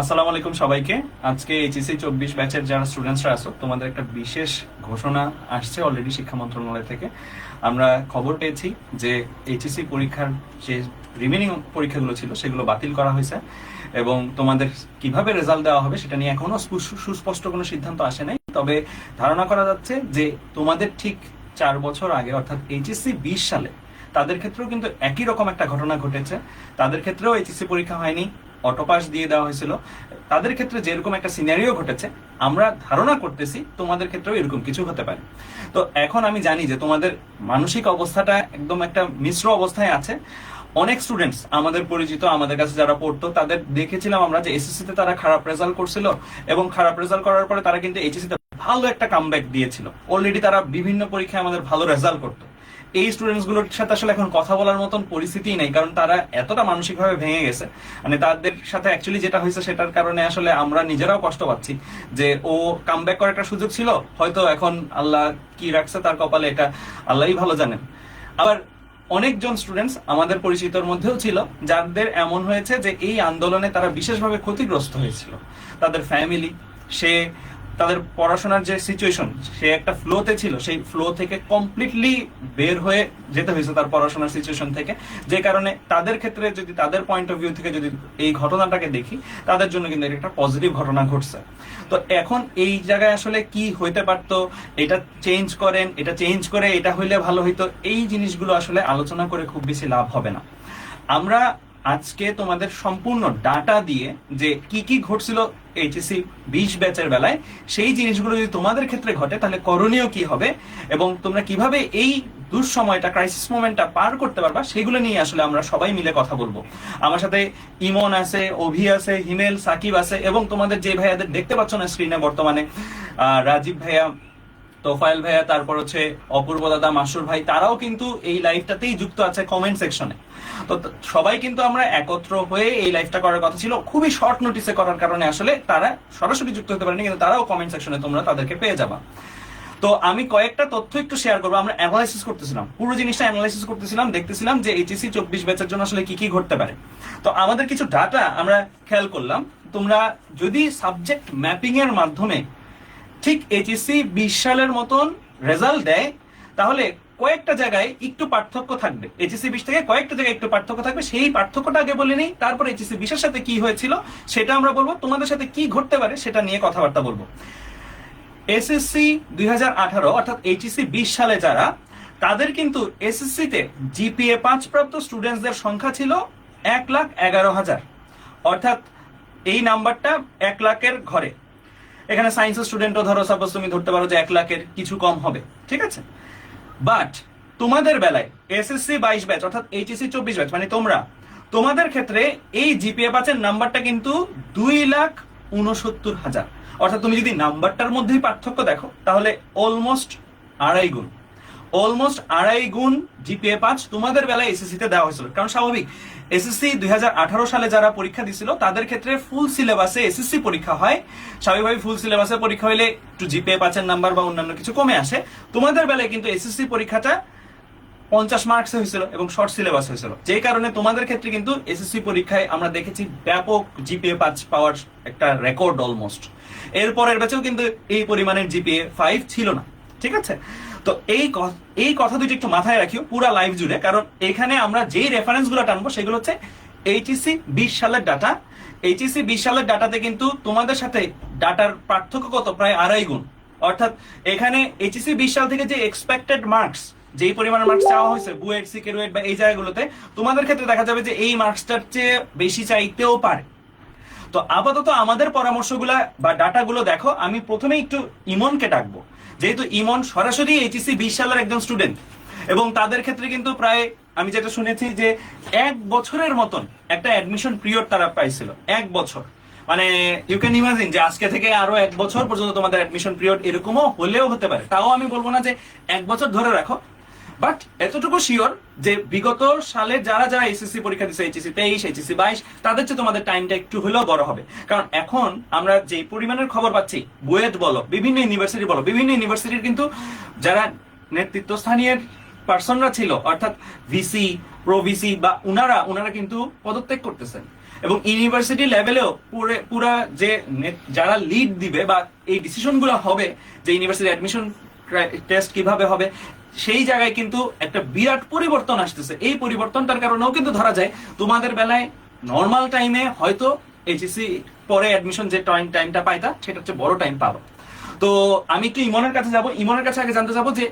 আসসালামু আলাইকুম সবাইকে। আজকে এইচএসসি 24 ব্যাচের যারা স্টুডেন্টসরা আছো, তোমাদের একটা বিশেষ ঘোষণা আসছে অলরেডি শিক্ষা মন্ত্রণালয় থেকে। আমরা খবর পেয়েছি যে এইচএসসি পরীক্ষার যে রিমেনিং পরীক্ষাগুলো ছিল সেগুলো বাতিল করা হয়েছে এবং তোমাদের কিভাবে রেজাল্ট দেওয়া হবে সেটা নিয়ে এখনো সুস্পষ্ট কোনো সিদ্ধান্ত আসে নাই। তবে ধারণা করা যাচ্ছে যে তোমাদের ঠিক 4 বছর আগে অর্থাৎ এইচএসসি 20 সালে তাদের ক্ষেত্রেও কিন্তু একই রকম একটা ঘটনা ঘটেছে। তাদের ক্ষেত্রেও এইচএসসি পরীক্ষা হয়নি, অটোপাস দিয়ে দেওয়া হয়েছিল। তাদের ক্ষেত্রে যেরকম একটা সিনারিও ঘটেছে, আমরা ধারণা করতেছি তোমাদের ক্ষেত্রেও এরকম কিছু হতে পারে। তো এখন আমি জানি যে তোমাদের মানসিক অবস্থাটা একদম একটা মিশ্র অবস্থায় আছে। অনেক স্টুডেন্টস আমাদের পরিচিত, আমাদের কাছে যারা পড়তো, তাদের দেখেছিলাম আমরা যে এসএসসি তে তারা খারাপ রেজাল্ট করছিল এবং খারাপ রেজাল্ট করার পরে তারা কিন্তু এইচএসসি তে ভালো একটা কামব্যাক দিয়েছিল। অলরেডি তারা বিভিন্ন পরীক্ষায় আমাদের ভালো রেজাল্ট করতো। এই স্টুডেন্টস গুলোর সাথে আসলে এখন কথা বলার মতন পরিস্থিতি নেই, কারণ তারা এতটা মানসিকভাবে ভেঙে গেছে। মানে তাদের সাথে অ্যাকচুয়ালি যেটা হয়েছে সেটার কারণে আসলে আমরা নিজেরাও কষ্ট পাচ্ছি যে ও কামব্যাক করার একটা সুযোগ ছিল, হয়তো এখন আল্লাহ কি রাখছে তার কপালে এটা আল্লাহই ভালো জানেন। আবার অনেকজন স্টুডেন্টস আমাদের পরিচিতর মধ্যেও ছিল যাদের এমন হয়েছে যে এই আন্দোলনে তারা বিশেষভাবে ক্ষতিগ্রস্ত হয়েছিল। তাদের ফ্যামিলি, সে তাদের পড়াশোনার যে সিচুয়েশন, সে একটা ফ্লোতে ছিল, সেই ফ্লো থেকে কমপ্লিটলি বের হয়ে যেতে হয়েছে তার পড়াশোনার সিচুয়েশন থেকে। যে কারণে তাদের ক্ষেত্রে যদি তাদের পয়েন্ট অফ ভিউ থেকে যদি এই ঘটনাটাকে দেখি, তাদের জন্য কিন্তু এটা একটা পজিটিভ ঘটনা ঘটছে। তো এখন এই জায়গায় আসলে কি হইতে পারতো, এটা চেঞ্জ করেন, এটা চেঞ্জ করে এটা হইলে ভালো হইতো, এই জিনিসগুলো আসলে আলোচনা করে খুব বেশি লাভ হবে না। আমরা আজকে তোমাদের সম্পূর্ণ ডাটা দিয়ে যে কি কি ঘটছিল এইচএসসি 20 ব্যাচের বেলায়, সেই জিনিসগুলো যদি তোমাদের ক্ষেত্রে ঘটে তাহলে করণীয় কি হবে এবং তোমরা কিভাবে এই দুঃসময়টা, ক্রাইসিস মোমেন্টটা পার করতে পারবা, সেগুলো নিয়ে আসলে আমরা সবাই মিলে কথা বলবো। আমার সাথে ইমন আছে, অভি আছে, হিমেল, সাকিব আছে এবং তোমাদের যে ভাইয়াদের দেখতে পাচ্ছ না স্ক্রিনে বর্তমানে, রাজীব ভাইয়া, তোফায়েল ভাইয়া, তারপর হচ্ছে অপূর্ব দাদা, মাসুর ভাই, তারাও কিন্তু এই লাইভটাতেই যুক্ত আছে কমেন্ট সেকশনে। তো সবাই কিন্তু আমরা একত্র হয়ে এই লাইভটা করার কথা ছিল, খুবই শর্ট নোটিসে করার কারণে আসলে তারা সরাসরি যুক্ত হতে পারেনি, কিন্তু তারাও কমেন্ট সেকশনে তোমরা তাদেরকে পেয়ে যাবা। তো আমি কয়েকটা তথ্য একটু শেয়ার করবো। আমরা অ্যানালাইসিস করতেছিলাম, পুরো জিনিসটা অ্যানালাইসিস করতেছিলাম, দেখতেছিলাম যে এইচএসসি 24 ব্যাচের জন্য আসলে কি কি ঘটতে পারে। তো আমাদের কিছু ডাটা আমরা খেয়াল করলাম। তোমরা যদি সাবজেক্ট ম্যাপিং এর মাধ্যমে ঠিক এইচএসসি 20 সালের মতন রেজাল্ট দেয়, তাহলে কয়েকটা জায়গায় একটু পার্থক্য থাকবে। এইচএসসি 20 থেকে কয়েকটা জায়গায় একটু পার্থক্য থাকবে, সেই পার্থক্যটা আগে বলে নেই, তারপর এইচএসসি 20 এর সাথে কি হয়েছিল সেটা আমরা বলবো, তোমাদের সাথে কি ঘটতে পারে সেটা নিয়ে কথাবার্তা বলবো। এসএসসি 2018 অর্থাৎ এইচএসসি 20 সালে যারা, তাদের কিন্তু এসএসসি তে জিপিএ 5 প্রাপ্ত স্টুডেন্টসদের সংখ্যা ছিল 1,11,000, অর্থাৎ এই নাম্বারটা 1 লাখের ঘরে। এখানে সায়েন্সের স্টুডেন্টও ধরো সাপোজ তুমি ধরতে পারো যে 1 লাখের কিছু কম হবে, ঠিক আছে। বাট তোমাদের বেলায় এসএসসি 22 ব্যাচ অর্থাৎ এইচএসসি 24 ব্যাচ, মানে তোমাদের ক্ষেত্রে এই জিপিএ 5 এর নাম্বারটা কিন্তু 2,69,000। অর্থাৎ তুমি যদি নাম্বারটার মধ্যেই পার্থক্য দেখো, তাহলে অলমোস্ট আড়াই গুণ জিপিএ 5 তোমাদের বেলায় এসএসসি তে দেওয়া হয়েছিল। কারণ স্বাভাবিক, এসএসসি 2018 সালে যারা পরীক্ষা দিছিল তাদের ক্ষেত্রে ফুল সিলেবাসে এসএসসি পরীক্ষা হয়। স্বাভাবিকভাবে ফুল সিলেবাসে পরীক্ষা হলে একটু জিপিএ 5 এর নাম্বার বা অন্যান্য কিছু কমে আসে। তোমাদের বেলায় কিন্তু এসএসসি পরীক্ষাটা 50 মার্কসে হয়েছিল এবং শর্ট সিলেবাস হয়েছিল, যে কারণে তোমাদের ক্ষেত্রে কিন্তু এসএসসি পরীক্ষায় আমরা দেখেছি ব্যাপক জিপিএ 5 পাওয়ার একটা রেকর্ড অলমোস্ট। এরপরের ব্যাচেও কিন্তু এই পরিমাণের জিপিএ 5 ছিল না, ঠিক আছে। তো এই কথা দুটো একটু মাথায় রাখিও পুরো লাইভ জুড়ে, কারণ এখানে আমরা যেই রেফারেন্স গুলো টানবো সেগুলো হচ্ছে এইচএসসি 20 সালের ডাটা। এইচএসসি 20 সালের ডাটাতে কিন্তু তোমাদের সাথে ডাটার পার্থক্য কত, প্রায় আড়াই গুণ। অর্থাৎ এখানে এইচএসসি 20 সাল থেকে যে এক্সপেক্টেড মার্কস, যেই পরিমাণ মার্কস চাওয়া হয়েছে বুয়েট, সিকেরুয়েট বা এই জায়গাগুলোতে, তোমাদের ক্ষেত্রে দেখা যাবে যে এই মার্কসটার চেয়ে বেশি চাইতেও পারে। তো আপাতত আমাদের পরামর্শগুলা বা ডাটাগুলো দেখো। আমি প্রথমে একটু ইমনকে ডাকবো, যেহেতু ইমন সরাসরি এইচএসসি 20 সালের একজন স্টুডেন্ট এবং তাদের ক্ষেত্রে কিন্তু প্রায় আমি যেটা শুনেছি যে 1 বছরের মতন একটা অ্যাডমিশন পিরিয়ড তারা পাইছিল। 1 বছর, মানে ইউ ক্যান ইমাজিন যে আজকে থেকে আরো 1 বছর পর্যন্ত তোমাদের অ্যাডমিশন পিরিয়ড, এরকমও হলেও হতে পারে। তাও আমি বলবো না যে 1 বছর ধরে রাখো, বাট এতটুকু শিওর যে বিগত সালে যারা যারা এসএসসি পরীক্ষা দিচ্ছে, এইচএসসি 23, এইচএসসি 22, তাদের চেয়ে তোমাদের টাইমটা একটু হলেও বড় হবে। কারণ এখন আমরা যে পরিমাণের খবর পাচ্ছি, বুয়েট বলো, বিভিন্ন ইউনিভার্সিটি বলো, বিভিন্ন ইউনিভার্সিটির কিন্তু যারা নেতৃত্বস্থানীয় পার্সনরা ছিল, অর্থাৎ ভিসি, প্রো ভিসি বা উনারা কিন্তু পদত্যাগ করতেছেন। এবং ইউনিভার্সিটি লেভেলেও পুরা যে যারা লিড দিবে বা এই ডিসিশন গুলো হবে যে ইউনিভার্সিটি অ্যাডমিশন টেস্ট কিভাবে হবে, সেই জায়গায় কিন্তু একটা বিরাট পরিবর্তন আসতেছে। এই পরিবর্তনটার কারণেও কিন্তু ধরা যায় তোমাদের বেলায় নর্মাল টাইমে হয়তো এইচএসসি পরে অ্যাডমিশন যে টাইমটা পাইতা সেটা হচ্ছে বড় টাইম পাবো। তো আমি একটু ইমনের কাছে যাব, ইমনের কাছে আগে জানতে যাবো যে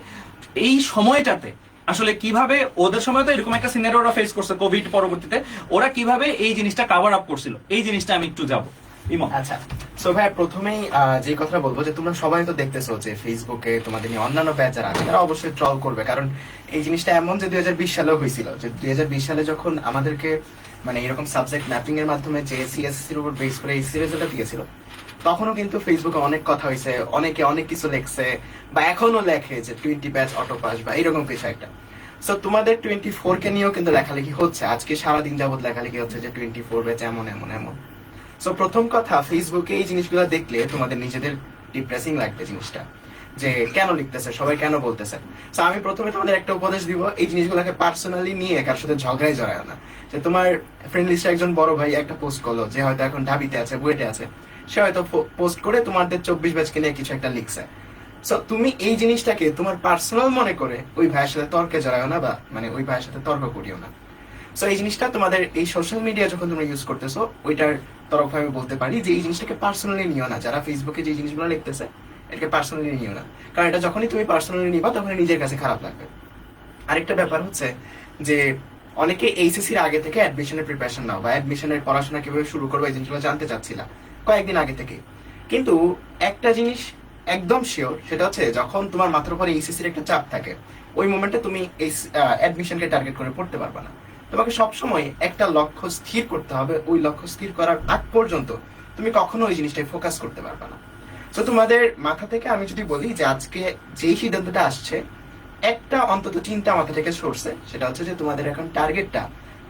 এই সময়টাতে আসলে কিভাবে ওদের সময় তো এরকম একটা সিনারি ওরা ফেস করছে কোভিড পরবর্তীতে, ওরা কিভাবে এই জিনিসটা কভার আপ করছিল, এই জিনিসটা আমি একটু যাব। ইমন। আচ্ছা, সো ভাই প্রথমেই যে কথা বলবো যে তোমরা সবাই তো দেখতেছো যে ফেসবুকে তোমাদের নিয়ে অন্যান্য ব্যাচ যারা আছে তারা অবশ্যই ট্রল করবে, কারণ এই জিনিসটা এমন যে 2020 সালেও হয়েছিল, যে 2020 সালে যখন আমাদেরকে মানে এরকম সাবজেক্ট ম্যাপিং এর মাধ্যমে যে সিএসসির উপর বেস করে এই রেজাল্টটা দিয়েছিল, তখনও কিন্তু ফেসবুকে অনেক কথা হয়েছে, অনেকে অনেক কিছু লেখছে বা এখনো লেখে যে 20 ব্যাচ অটো পাস বা এরকম কিছু একটা। সো তোমাদের 24 কে নিয়েও কিন্তু লেখালেখি হচ্ছে, আজকে সারাদিন যাবত লেখালেখি হচ্ছে যে 24 ব্যাচ এমন এমন এমন। সো প্রথম কথা, ফেসবুকে এই জিনিসগুলো দেখলে তোমাদের নিজেদের ডিপ্রেসিং লাগবে জিনিসটা, যে কেন লিখতেছে সবাই, কেন বলতেছে। সো আমি প্রথমে তোমাদের একটা উপদেশ দিব, এই জিনিসগুলোকে পার্সোনালি নিয়ে কার সাথে ঝগড়ায় জড়ায় না। যে তোমার ফ্রেন্ড লিস্টে একজন বড় ভাই একটা পোস্ট করলো, যে হয়তো এখন ঢাবিতে আছে, বুয়েটে আছে, সে হয়তো পোস্ট করে তোমাদের 24 ব্যাচকে নিয়ে কিছু একটা লিখছে। সো তুমি এই জিনিসটাকে তোমার পার্সোনাল মনে করে ওই ভাইয়ের সাথে তর্কে জড়াও না, বা মানে ওই ভাইয়ের সাথে তর্ক করিও না। সো এই জিনিসটা তোমাদের এই সোশ্যাল মিডিয়া যখন তোমরা ইউজ করতেছো, ওইটার তরফে আমি বলতে পারি যে এই জিনিসটাকে পার্সোনালি নিও না। যারা ফেসবুকে যে জিনিসগুলো লিখতেছে এটাকে পার্সোনালি নিও না, কারণ এটা যখনই তুমি পার্সোনালি নিবা তখনই নিজের কাছে খারাপ লাগবে। আরেকটা ব্যাপার হচ্ছে যে অনেকে এইচএসসির আগে থেকে অ্যাডমিশনের প্রিপারেশন নাও বা অ্যাডমিশনের পড়াশোনা কিভাবে শুরু করবো এই জিনিসগুলো জানতে চাচ্ছিলা কয়েকদিন আগে থেকে, কিন্তু একটা জিনিস একদম শিওর, সেটা হচ্ছে যখন তোমার মাথার উপরে এইচএসসির একটা চাপ থাকে, ওই মোমেন্টে তুমি এই অ্যাডমিশনকে টার্গেট করে পড়তে পারবে না। তোমাকে সবসময় একটা লক্ষ্য স্থির করতে হবে, ওই লক্ষ্য স্থির করার আগ পর্যন্ত তুমি কখনো ওই জিনিসটাই ফোকাস করতে পারবে না। তো তোমাদের মাথা থেকে আমি যদি বলি যে আজকে যেই সিদ্ধান্তটা আসছে, একটা অন্তত চিন্তা মাথা থেকে সরছে, সেটা হচ্ছে যে তোমাদের এখন টার্গেটটা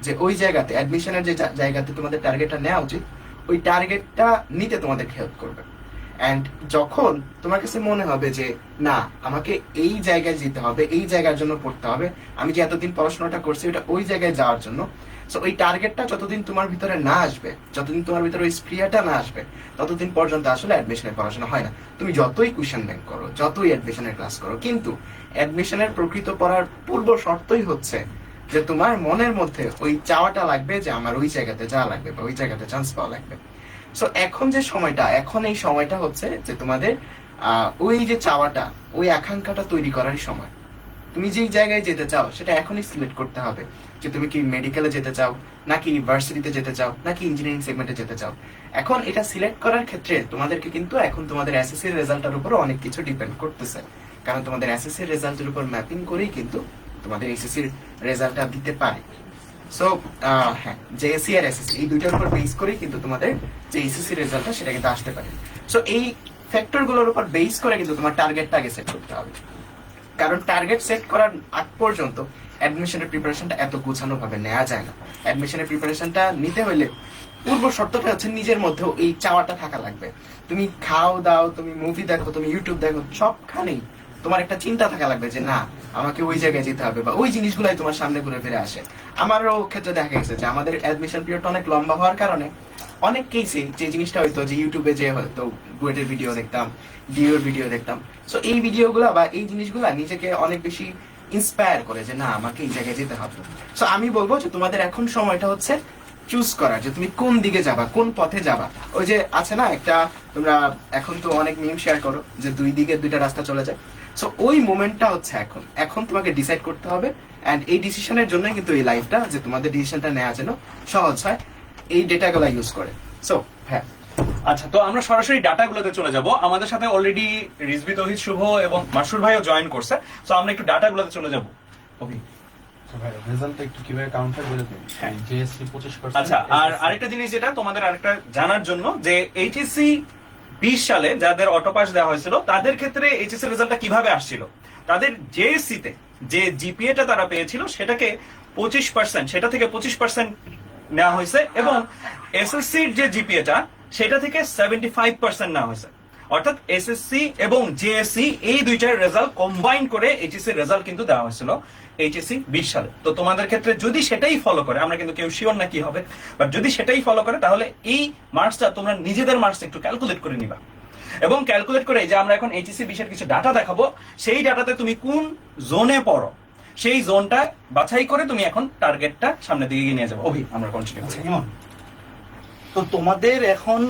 যে ওই জায়গাতে অ্যাডমিশনের যে জায়গাতে তোমাদের টার্গেটটা নেওয়া উচিত, ওই টার্গেটটা নিতে তোমাদেরকে হেল্প করবে। অ্যান্ড যখন তোমার কাছে মনে হবে যে না, আমাকে এই জায়গায় যেতে হবে, এই জায়গার জন্য পড়তে হবে, আমি যে এতদিন পড়াশোনাটা করছি ওটা ওই জায়গায় যাওয়ার জন্য, সো ওই টার্গেটটা যতদিন তোমার ভিতরে না আসবে, যতদিন তোমার ভিতরে ওই স্প্রিয়াটা না আসবে, ততদিন পর্যন্ত আসলে অ্যাডমিশনের পড়াশোনা হয় না। তুমি যতই কোয়েশ্চেন ব্যাংক করো, যতই অ্যাডমিশনের ক্লাস করো, কিন্তু অ্যাডমিশনের প্রকৃত পড়ার পূর্ব শর্তই হচ্ছে যে তোমার মনের মধ্যে ওই চাওয়াটা লাগবে যে আমার ওই জায়গাতে যাওয়া লাগবে বা ওই জায়গাতে চান্স পাওয়া লাগবে। সো এখন যে সময়টা, এখন এই সময়টা হচ্ছে যে তোমাদের ওই যে চাওয়াটা, ওই আকাঙ্ক্ষাটা তৈরি করারই সময়। তুমি যেই জায়গায় যেতে চাও সেটা এখনই সিলেক্ট করতে হবে, যে তুমি কি মেডিকেলে যেতে চাও, নাকি ইউনিভার্সিটিতে যেতে চাও, নাকি ইঞ্জিনিয়ারিং সেগমেন্টে যেতে চাও। এখন এটা সিলেক্ট করার ক্ষেত্রে তোমাদেরকে কিন্তু এখন তোমাদের এসএসসির রেজাল্টের উপর অনেক কিছু ডিপেন্ড করতেছে, কারণ তোমাদের এসএসসির রেজাল্টের উপর ম্যাপিং করেই কিন্তু তোমাদের এইচএসসির রেজাল্টটা দিতে পারে। সো হ্যাঁ, জেএসসি আর এসএসসি এই দুইটার উপর বেস করেই কিন্তু তোমাদের যে এইচএসসি রেজাল্টটা সেটা কিন্তু আসতে পারে। সো এই ফ্যাক্টর গুলোর উপর বেস করে কিন্তু তোমার টার্গেটটা আগে সেট করতে হবে, কারণ টার্গেট সেট করার আগ পর্যন্ত অ্যাডমিশনের প্রিপারেশনটা এত গোছানো ভাবে নেওয়া যায় না। অ্যাডমিশনের প্রিপারেশনটা নিতে হলে পূর্ব শর্তটা হচ্ছে নিজের মধ্যে এই চাওয়াটা থাকা লাগবে। তুমি খাও দাও, তুমি মুভি দেখো, তুমি ইউটিউব দেখো, সবখানেই তোমার একটা চিন্তা থাকা লাগবে যে না, আমাকে ওই জায়গায় যেতে হবে, বা ওই জিনিসগুলাই তোমার সামনে ঘুরে ফিরে আসে। আমারও ক্ষেত্রে দেখা গেছে যে আমাদের অ্যাডমিশন পিরিয়ডটা অনেক লম্বা হওয়ার কারণে অনেক কেসে যে জিনিসটা হয়তো যে ইউটিউবে যে হয়তো বুয়েটের ভিডিও দেখতাম, ডিওর ভিডিও দেখতাম, সো এই ভিডিওগুলো বা এই জিনিসগুলো নিজেকে অনেক বেশি ইন্সপায়ার করে যে না, আমাকে এই জায়গায় যেতে হবে। সো আমি বলবো যে তোমাদের এখন সময়টা হচ্ছে চুজ করা, যে তুমি কোন দিকে যাবা, কোন পথে যাবা। ওই যে আছে না একটা, তোমরা এখন তো অনেক মিম শেয়ার করো যে দুই দিকে দুইটা রাস্তা চলে যায়। সো ওই মোমেন্টটা হচ্ছে এখন, এখন তোমাকে ডিসাইড করতে হবে। এন্ড এই ডিসিশনের জন্য কিন্তু এই লাইফটা, যে তোমাদের ডিসিশনটা নেওয়া যেন সহজ হয় এই ডেটাগুলো ইউজ করে। সো হ্যাঁ, আচ্ছা, তো আমরা সরাসরি ডাটাগুলোতে চলে যাব। আমাদের সাথে অলরেডি রিজভি, তৌহিদ, শুভ এবং মাসুর ভাইও জয়েন করছে। সো আমরা একটু ডাটাগুলোতে চলে যাব। ওকে ভাই, রেজাল্টটা একটু কিভাবে কাউন্টার করে দিন। হ্যাঁ। জেএসসি 25%। আচ্ছা, আর আরেকটা জিনিস যেটা তোমাদের আরেকটা জানার জন্য, যে এইচএসসি 20 সালে যাদের অটো পাস দেওয়া হয়েছিল তাদের ক্ষেত্রে এইচএসসি রেজাল্টটা কিভাবে আসছিল, তাদের জেএসসি তে যে জিপিএটা তারা পেয়েছিল সেটাকে 25%, সেটা থেকে 25% নেওয়া হয়েছে, এবং এসএসসির যে জিপিএটা সেটা থেকে 75% নেওয়া হয়েছে। অর্থাৎ এসএসসি এবং জেএসসি এই দুইটার রেজাল্ট কম্বাইন করে এইচএসসি রেজাল্ট কিন্তু দেওয়া হয়েছিল এইচএসসি 20 সালে। তো তোমাদের ক্ষেত্রে যদি সেটাই ফলো করে, আমরা কিন্তু কেউ শিওর না কি হবে, বাট যদি সেটাই ফলো করে তাহলে এই মার্কসটা তোমরা নিজেদের মার্কস একটু ক্যালকুলেট করে নিবা, এবং ক্যালকুলেট করে যে আমরা এখন এইচএসসি 20 এর কিছু ডাটা দেখাবো, সেই ডাটাতে তুমি কোন জোনে পড়ো সেই জোনটা বাছাই করে তুমি এখন টার্গেটটা সামনের দিকে এগিয়ে নিয়ে যাবো। অভি, আমরা কন্টিনিউ আচ্ছা, করি। ইমন, তো তোমাদের এখন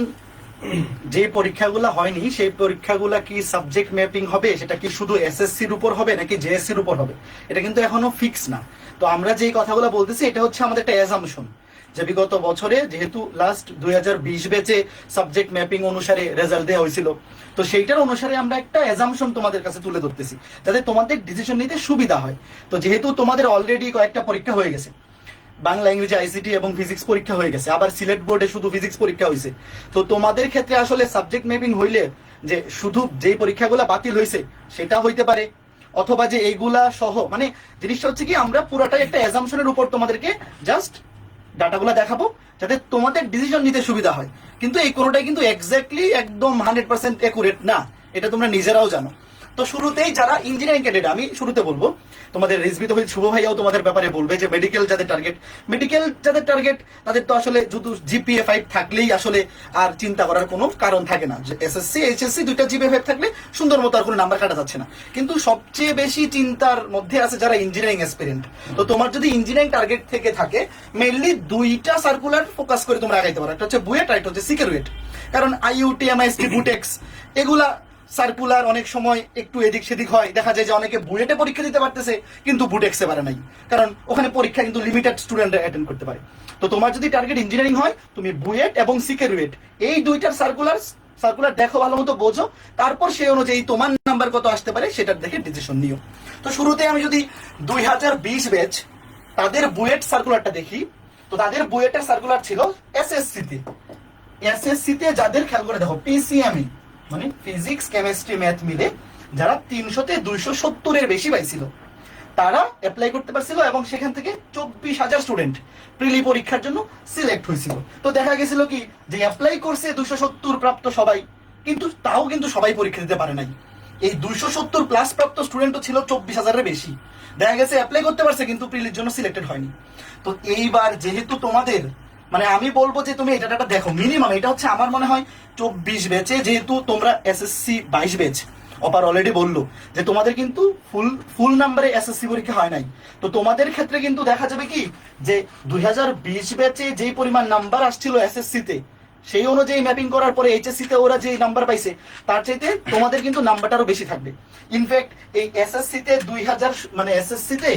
যে পরীক্ষাগুলো হয়নি সেই পরীক্ষাগুলো কি সাবজেক্ট ম্যাপিং হবে, সেটা কি শুধু এসএসসির উপর হবে নাকি জেএসসির উপর হবে, এটা কিন্তু এখনো ফিক্স না। তো আমরা যে কথাগুলো বলতেছি এটা হচ্ছে আমাদের একটা অ্যাজাম্পশন, যে বিগত বছরে যেহেতু লাস্ট 2020 ব্যাচে সাবজেক্ট ম্যাপিং অনুসারে রেজাল্ট দেওয়া হয়েছিল, তো সেইটার অনুসারে আমরা একটা অ্যাজাম্পশন তোমাদের কাছে তুলে ধরতেছি যাতে তোমাদের ডিসিশন নিতে সুবিধা হয়। তো যেহেতু তোমাদের অলরেডি কয়েকটা পরীক্ষা হয়ে গেছে, বাংলা, ইংরেজি, আইসিটি এবং ফিজিক্স পরীক্ষা হয়ে গেছে, আবার সিলেট বোর্ডে শুধু ফিজিক্স পরীক্ষা হয়েছে, তো তোমাদের ক্ষেত্রে আসলে সাবজেক্ট ম্যাপিং হইলে যে শুধু যেই পরীক্ষাগুলো বাতিল হয়েছে সেটা হইতে পারে, অথবা যে এইগুলা সহ, মানে জিনিসটা হচ্ছে কি আমরা পুরাটাই একটা অ্যাজাম্পশনের উপর তোমাদেরকে জাস্ট ডাটাগুলো দেখাবো যাতে তোমাদের ডিসিশন নিতে সুবিধা হয়। কিন্তু এই কোনোটাই কিন্তু এক্স্যাক্টলি একদম 100% একুরেট না, এটা তোমরা নিজেরাও জানো। তো শুরুতেই যারা ইঞ্জিনিয়ারিং ক্যান্ডিডেট, আমি শুরুতে বলবো তোমাদের রিজভিত হয়ে শুভ ভাইয়াও তোমাদের ব্যাপারে বলবে যে মেডিকেল যাদের টার্গেট তাদের তো আসলে শুধু জিপিএ 5 থাকলেই আসলে আর চিন্তা করার কোনো কারণ থাকে না। এসএসসি এইচএসসি দুইটা জিপিএ 5 থাকলে সুন্দর মতো আর কোনো নাম্বার কাটা যাচ্ছে না। কিন্তু সবচেয়ে বেশি চিন্তার মধ্যে আছে যারা ইঞ্জিনিয়ারিং অ্যাসপিরেন্ট। তো তোমার যদি ইঞ্জিনিয়ারিং টার্গেট থেকে থাকে, মেইনলি দুইটা সার্কুলার ফোকাস করে তোমরা আগাইতে পারো, একটা হচ্ছে বুয়েট আর একটা হচ্ছে সিকেরুয়েট। কারণ আইইউটি, এমআইএসটি, বুটেক্স এগুলা সার্কুলার অনেক সময় একটু এদিক সেদিক হয়, দেখা যায় যে অনেকে বুয়েটে পরীক্ষা দিতে পারতেছে কিন্তু বুটেক্সে পারে নাই, কারণ ওখানে পরীক্ষা কিন্তু লিমিটেড স্টুডেন্টরা অ্যাটেন্ড করতে পারে। তো তোমার যদি টার্গেট ইঞ্জিনিয়ারিং হয়, তুমি বুয়েট এবং সিকেরুয়েট এই দুইটার সার্কুলার দেখো, ভালো মতো বোঝো, তারপর সেই অনুযায়ী তোমার নাম্বার কত আসতে পারে সেটার দেখে ডিসিশন নিও। তো শুরুতে আমি যদি 2020 ব্যাচ তাদের বুয়েট সার্কুলারটা দেখি, তো তাদের বুয়েটের সার্কুলার ছিল এসএসসিতে যাদের, খেয়াল করে দেখো, পিসিএমই মানে ফিজিক্স, কেমিস্ট্রি, ম্যাথ মিলে যারা 300-তে 270-এর বেশি পাইছিল তারা অ্যাপ্লাই করতে পারছিল, এবং সেখান থেকে 24,000 স্টুডেন্ট প্রিলি পরীক্ষার জন্য সিলেক্ট হয়েছিল। তো দেখা গেছিল কি যে অ্যাপ্লাই করছে 270 প্রাপ্ত সবাই, কিন্তু তাও কিন্তু সবাই পরীক্ষা দিতে পারে নাই। এই 270 প্লাস প্রাপ্ত স্টুডেন্টও ছিল 24,000-এর বেশি, দেখা গেছে অ্যাপ্লাই করতে পারছে কিন্তু প্রিলির জন্য সিলেক্টেড হয়নি। তো এইবার যেহেতু তোমাদের, মানে আমি বলবো যে তুমি এটা দেখো, মিনিমাম এটা হচ্ছে আমার মনে হয় 24 ব্যাচে, যেহেতু তোমরা এসএসসি 22 ব্যাচ, অপার অলরেডি বললো যে তোমাদের কিন্তু ফুল নাম্বারে এসএসসি পরীক্ষা হয় নাই। তো তোমাদের ক্ষেত্রে কিন্তু দেখা যাবে কি যে 2020 ব্যাচে যেই পরিমাণ নাম্বার আসছিল এসএসসি তে, সেই অনুযায়ী ম্যাপিং করার পরে এইচএসসি তে ওরা যে নাম্বার পাইছে তার চাইতে তোমাদের কিন্তু নাম্বারটা আরো বেশি থাকবে। ইনফ্যাক্ট এই এসএসসি তে 2000, মানে এসএসসি তে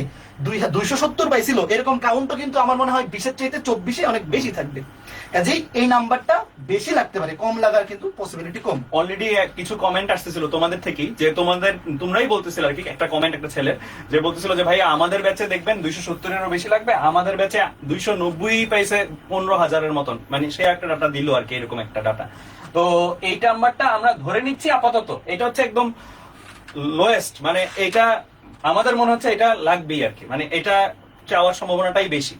270 পাইছিল, এরকম কাউন্টও কিন্তু আমার মনে হয় 20-এর চাইতে 24-এ অনেক বেশি থাকবে। কাজেই এই নাম্বারটা বেশি লাগতে পারে, কম লাগার কিন্তু পসিবিলিটি কম। অলরেডি কিছু কমেন্ট আসতেছিল তোমাদের থেকেই, যে তোমরাই বলতেছিল আর কি, একটা কমেন্ট একটা ছেলে যে বলতেছিল যে ভাই আমাদের ব্যাচে দেখবেন 270-এরও বেশি লাগবে, আমাদের ব্যাচে 290 পাইছে 15,000-এর মতন, মানে সে একটা ডাটা দিল আর কি, এরকম একটা ডাটা। তো এই নাম্বারটা আমরা ধরে নিচ্ছি আপাতত, এটা হচ্ছে একদম লোয়েস্ট, মানে এটা আমাদের মনে হচ্ছে এটা লাগবেই আর কি, মানে এটা চাওয়ার সম্ভাবনাটাই বেশি।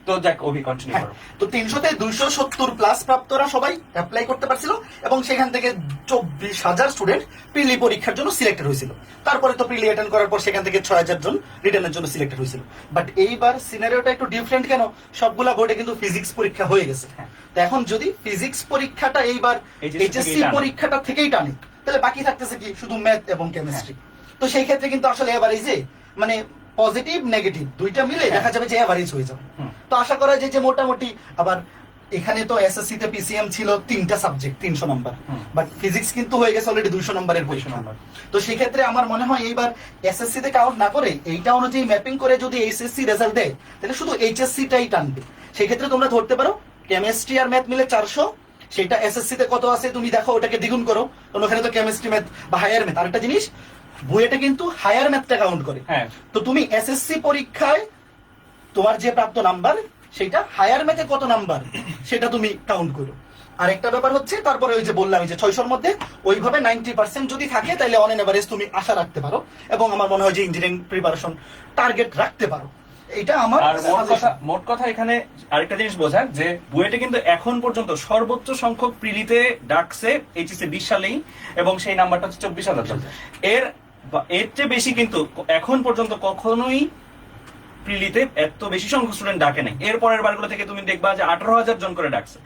তো যাক, অভি কন্টিনিউ করো। তো 300-তে 270 প্লাস প্রাপ্তরা সবাই অ্যাপ্লাই করতে পারছিল, এবং সেখান থেকে 24,000 স্টুডেন্ট প্রিলি পরীক্ষার জন্য সিলেক্টেড হয়েছিল। তারপরে তো প্রিলি অ্যাটেন্ড করার পর সেখান থেকে 6,000 জন রিটেনের জন্য সিলেক্টেড হয়েছিল। বাট এইবার সিনারিওটা একটু ডিফারেন্ট, কেন? সবগুলা বোর্ডে কিন্তু ফিজিক্স পরীক্ষা হয়ে গেছে। তো এখন যদি ফিজিক্স পরীক্ষাটা এইবার এইচএসসি পরীক্ষাটা থেকেই টানে, তাহলে বাকি থাকতেছে কি শুধু ম্যাথ এবং কেমিস্ট্রি। তো সেই ক্ষেত্রে কিন্তু আসলে এভারেজে, মানে পজিটিভ নেগেটিভ দুইটা মিলে দেখা যাবে যে এভারেজ হয়ে যাবে। তো আশা করা যায় যে মোটামুটি, আবার এখানে তো এসএসসি তে পিসিএম ছিল 3টা সাবজেক্ট 300 নাম্বার, বাট ফিজিক্স কিন্তু হয়ে গেছে অলরেডি 200 নাম্বারের পরীক্ষা। তো সেই ক্ষেত্রে আমার মনে হয় এইবার এসএসসি তে কাউন্ট না করে এইটা অনুযায়ী ম্যাপিং করে যদি এইচএসসি রেজাল্ট দেয়, তাহলে শুধু এইচএসসি টাই টানবে। সেই ক্ষেত্রে তোমরা ধরতে পারো কেমিস্ট্রি আর ম্যাথ মিলে 400, সেটা এসএসসি তে কত আছে তুমি দেখো, ওটাকে দ্বিগুণ করো, কারণ ওখানে তো কেমিস্ট্রি, ম্যাথ বা হায়ার ম্যাথ। আরেকটা জিনিস, বুয়েটে কিন্তু হায়ার ম্যাথটা কাউন্ট করে। তো তুমি এসএসসি পরীক্ষায় তোমার যে প্রাপ্ত নাম্বার, সেটা হায়ার ম্যাথে কত নাম্বার সেটা তুমি কাউন্ট করো। আর একটা ব্যাপার হচ্ছে, তারপরে ওই যে বললাম যে 600-র মধ্যে ওইভাবে 90% যদি থাকে, তাহলে অন এন এভারেজ তুমি আশা রাখতে পারো, এবং আমার মনে হয় যে ইঞ্জিনিয়ারিং প্রিপারেশন টার্গেট রাখতে পারো। এটা আমার আর suggestion। মোট কথা এখানে আরেকটা জিনিস বোঝার যে বুয়েটে কিন্তু এখন পর্যন্ত সর্বোচ্চ সংখ্যক প্রিলিতে ডাকছে এইচএসসি 20 সালেই, এবং সেই নাম্বারটা হচ্ছে 24,000। এর চেয়ে বেশি কিন্তু এখন পর্যন্ত কখনোই প্রিলিতে এত বেশি সংখ্যক স্টুডেন্ট ডাকে নাই। এর পরের বারগুলো থেকে তুমি দেখবা যে 18,000 জন করে ডাকছে।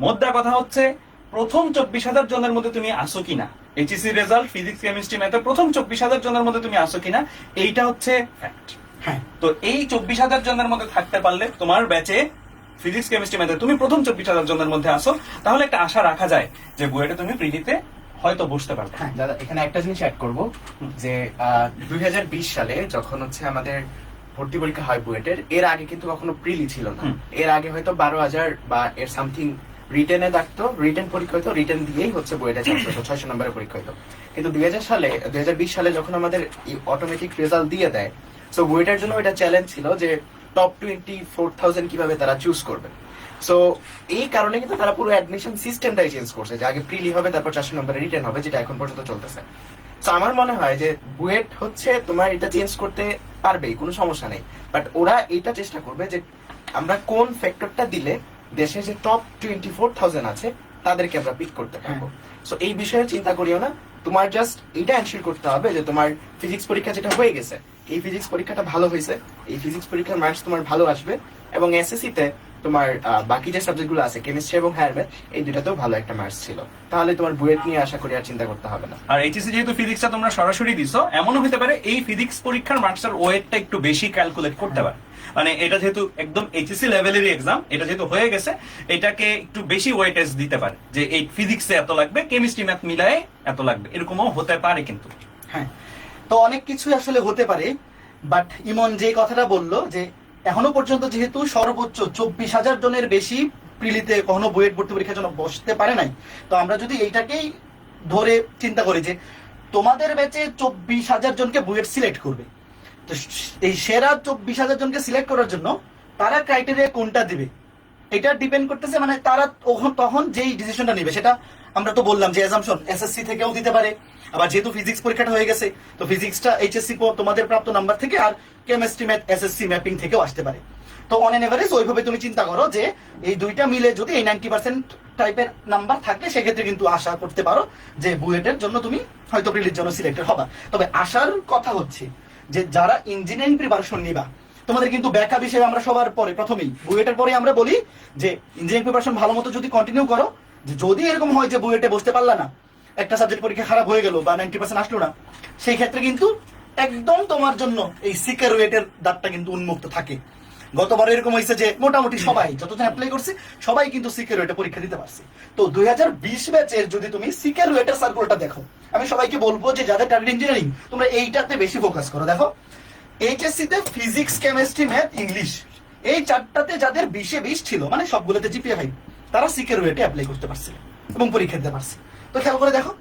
মোদ্দা কথা হচ্ছে প্রথম 24,000 জনের মধ্যে তুমি আসো কিনা, এইচএসসি রেজাল্ট ফিজিক্স কেমিস্ট্রি ম্যাথে প্রথম 24,000 জনের মধ্যে তুমি আসো কিনা, এইটা হচ্ছে ফ্যাক্ট। হ্যাঁ, তো এই 24,000 জনের মধ্যে থাকতে পারলে তোমার ব্যাচে ফিজিক্স কেমিস্ট্রি ম্যাথে তুমি প্রথম 24,000 জনের মধ্যে আসো, তাহলে একটা আশা রাখা যায় যে বুয়েটে তুমি প্রিলিতে হয়তো বসতে পারবে। হ্যাঁ। দাদা এখানে একটা জিনিস অ্যাড করব যে 2020 সালে যখন হচ্ছে আমাদের ভর্তি পরীক্ষা হয় বুয়েটের, এর আগে কিন্তু কখনো প্রিলি ছিল না। এর আগে হয়তো 12,000 বা এর সামথিং রিটেনে ডাকতো, রিটেন পরীক্ষা হতো, রিটেন দিয়েই হচ্ছে বুয়েটে চান্স হতো, 600 নম্বরের পরীক্ষা হতো। কিন্তু 2020 সালে যখন আমাদের অটোমেটিক রেজাল্ট দিয়ে দেয়, সো বুয়েটের জন্য এটা চ্যালেঞ্জ ছিল যে টপ 24,000 কিভাবে তারা চুজ করবে। সো এই কারণে কিন্তু তারা পুরো অ্যাডমিশন সিস্টেমটাই চেঞ্জ করছে, যে আগে প্রিলি হবে তারপর 400 নম্বরের রিটেন হবে, যেটা এখন পর্যন্ত চলতেছে। তো আমার মনে হয় যে বুয়েট হচ্ছে তোমার এটা চেঞ্জ করতে পারবে, কোনো সমস্যা নেই, বাট ওরা এটা চেষ্টা করবে যে আমরা কোন ফ্যাক্টরটা দিলে দেশে যে টপ 24,000 আছে তাদেরকে আমরা পিক করতে পারবো। সো এই বিষয়ে চিন্তা করিও না, তোমার জাস্ট এটা এনশিওর করতে হবে যে তোমার ফিজিক্স পরীক্ষা যেটা হয়ে গেছে, এই ফিজিক্স পরীক্ষাটা ভালো হয়েছে, এই ফিজিক্স পরীক্ষার মার্কস তোমার ভালো আসবে, এবং এসএসসি তে তোমার বাকি যে সাবজেক্টগুলো আছে কেমিস্ট্রি এবং হায়ার ম্যাথ, এই দুটাতেও ভালো একটা মার্কস ছিল, তাহলে তোমার বুয়েট নিয়ে আশা করি আর চিন্তা করতে হবে না। আর এইচএসসি যেহেতু ফিজিক্সটা তোমরা সরাসরি দিছো, এমনও হতে পারে এই ফিজিক্স পরীক্ষার মার্কসের ওয়েটটা একটু বেশি ক্যালকুলেট করতে পারে। মানে এটা যেহেতু একদম এইচএসসি লেভেলেরই এক্সাম, এটা যেহেতু হয়ে গেছে, এটাকে একটু বেশি ওয়েটেজ দিতে পারে যে এই ফিজিক্সে এত লাগবে, কেমিস্ট্রি ম্যাথ মিলায়ে এত লাগবে, এরকমও হতে পারে কিন্তু। হ্যাঁ, তো অনেক কিছুই আসলে হতে পারে, বাট ইমন যে কথাটা বললো যে এখনো পর্যন্ত যেহেতু সর্বোচ্চ 24,000 জনের বেশি প্রিলিতে কখনো বুয়েট ভর্তি পরীক্ষার জন্য বসতে পারে নাই, তো আমরা যদি এইটাকেই ধরে চিন্তা করি যে তোমাদের ব্যাচে 24,000 জনকে বুয়েট সিলেক্ট করবে, তো এই সেরা 24,000 জনকে সিলেক্ট করার জন্য তারা ক্রাইটেরিয়া কোনটা দিবে, এটা ডিপেন্ড করতেছে, মানে তারা তখন যেই ডিসিশনটা নেবে সেটা আমরা তো বললাম যে অ্যাজাম্পশন এসএসসি থেকেও দিতে পারে, আবার যেহেতু ফিজিক্স পরীক্ষাটা হয়ে গেছে তো ফিজিক্সটা এইচএসসি তোমাদের প্রাপ্ত নাম্বার থেকে, আর কেমিস্ট্রি ম্যাথ এসএসসি ম্যাপিং থেকেও আসতে পারে। তো অন এন এভারেজ ওইভাবে তুমি চিন্তা করো যে এই দুইটা মিলে যদি এই 90% টাইপের নাম্বার থাকে, সেক্ষেত্রে কিন্তু আশা করতে পারো যে বুয়েটের জন্য তুমি হয়তো প্রিলির জন্য সিলেক্টেড হবা। তবে আশার কথা হচ্ছে যে যারা ইঞ্জিনিয়ারিং প্রিপারেশন নিবা, তোমাদের কিন্তু ব্যাকআপ হিসেবে আমরা সবার পরে প্রথমেই বুয়েটের পরে আমরা বলি যে ইঞ্জিনিয়ারিং প্রিপারেশন ভালো মতো যদি কন্টিনিউ করো, যদি এরকম হয় যে বুয়েটে বসতে পারলা না, একটা সাবজেক্ট পরীক্ষা খারাপ হয়ে গেল বা 90% আসলো না, সেই ক্ষেত্রে কিন্তু একদম তোমার জন্য এই সিকের ওয়েটের দ্বারটা কিন্তু উন্মুক্ত থাকে। গতবার এরকম হয়েছে যে মোটামুটি সবাই যতজন অ্যাপ্লাই করছে সবাই কিন্তু সিকের ওয়েটে পরীক্ষা দিতে পারছে। তো 2020 ব্যাচের যদি তুমি সিকের ওয়েটের সার্কুলটা দেখো, আমি সবাইকে বলবো যে যাদের টার্গেট ইঞ্জিনিয়ারিং তোমরা এইটাতে বেশি ফোকাস করো। দেখো এইচএসসি তে ফিজিক্স কেমিস্ট্রি ম্যাথ ইংলিশ এই চারটাতে যাদের 20-20 ছিল, মানে সবগুলোতে জিপিএ 5, তারা সিকের ওয়েটে অ্যাপ্লাই করতে পারছে এবং পরীক্ষা দিতে পারছে। তো খেয়াল করে দেখো,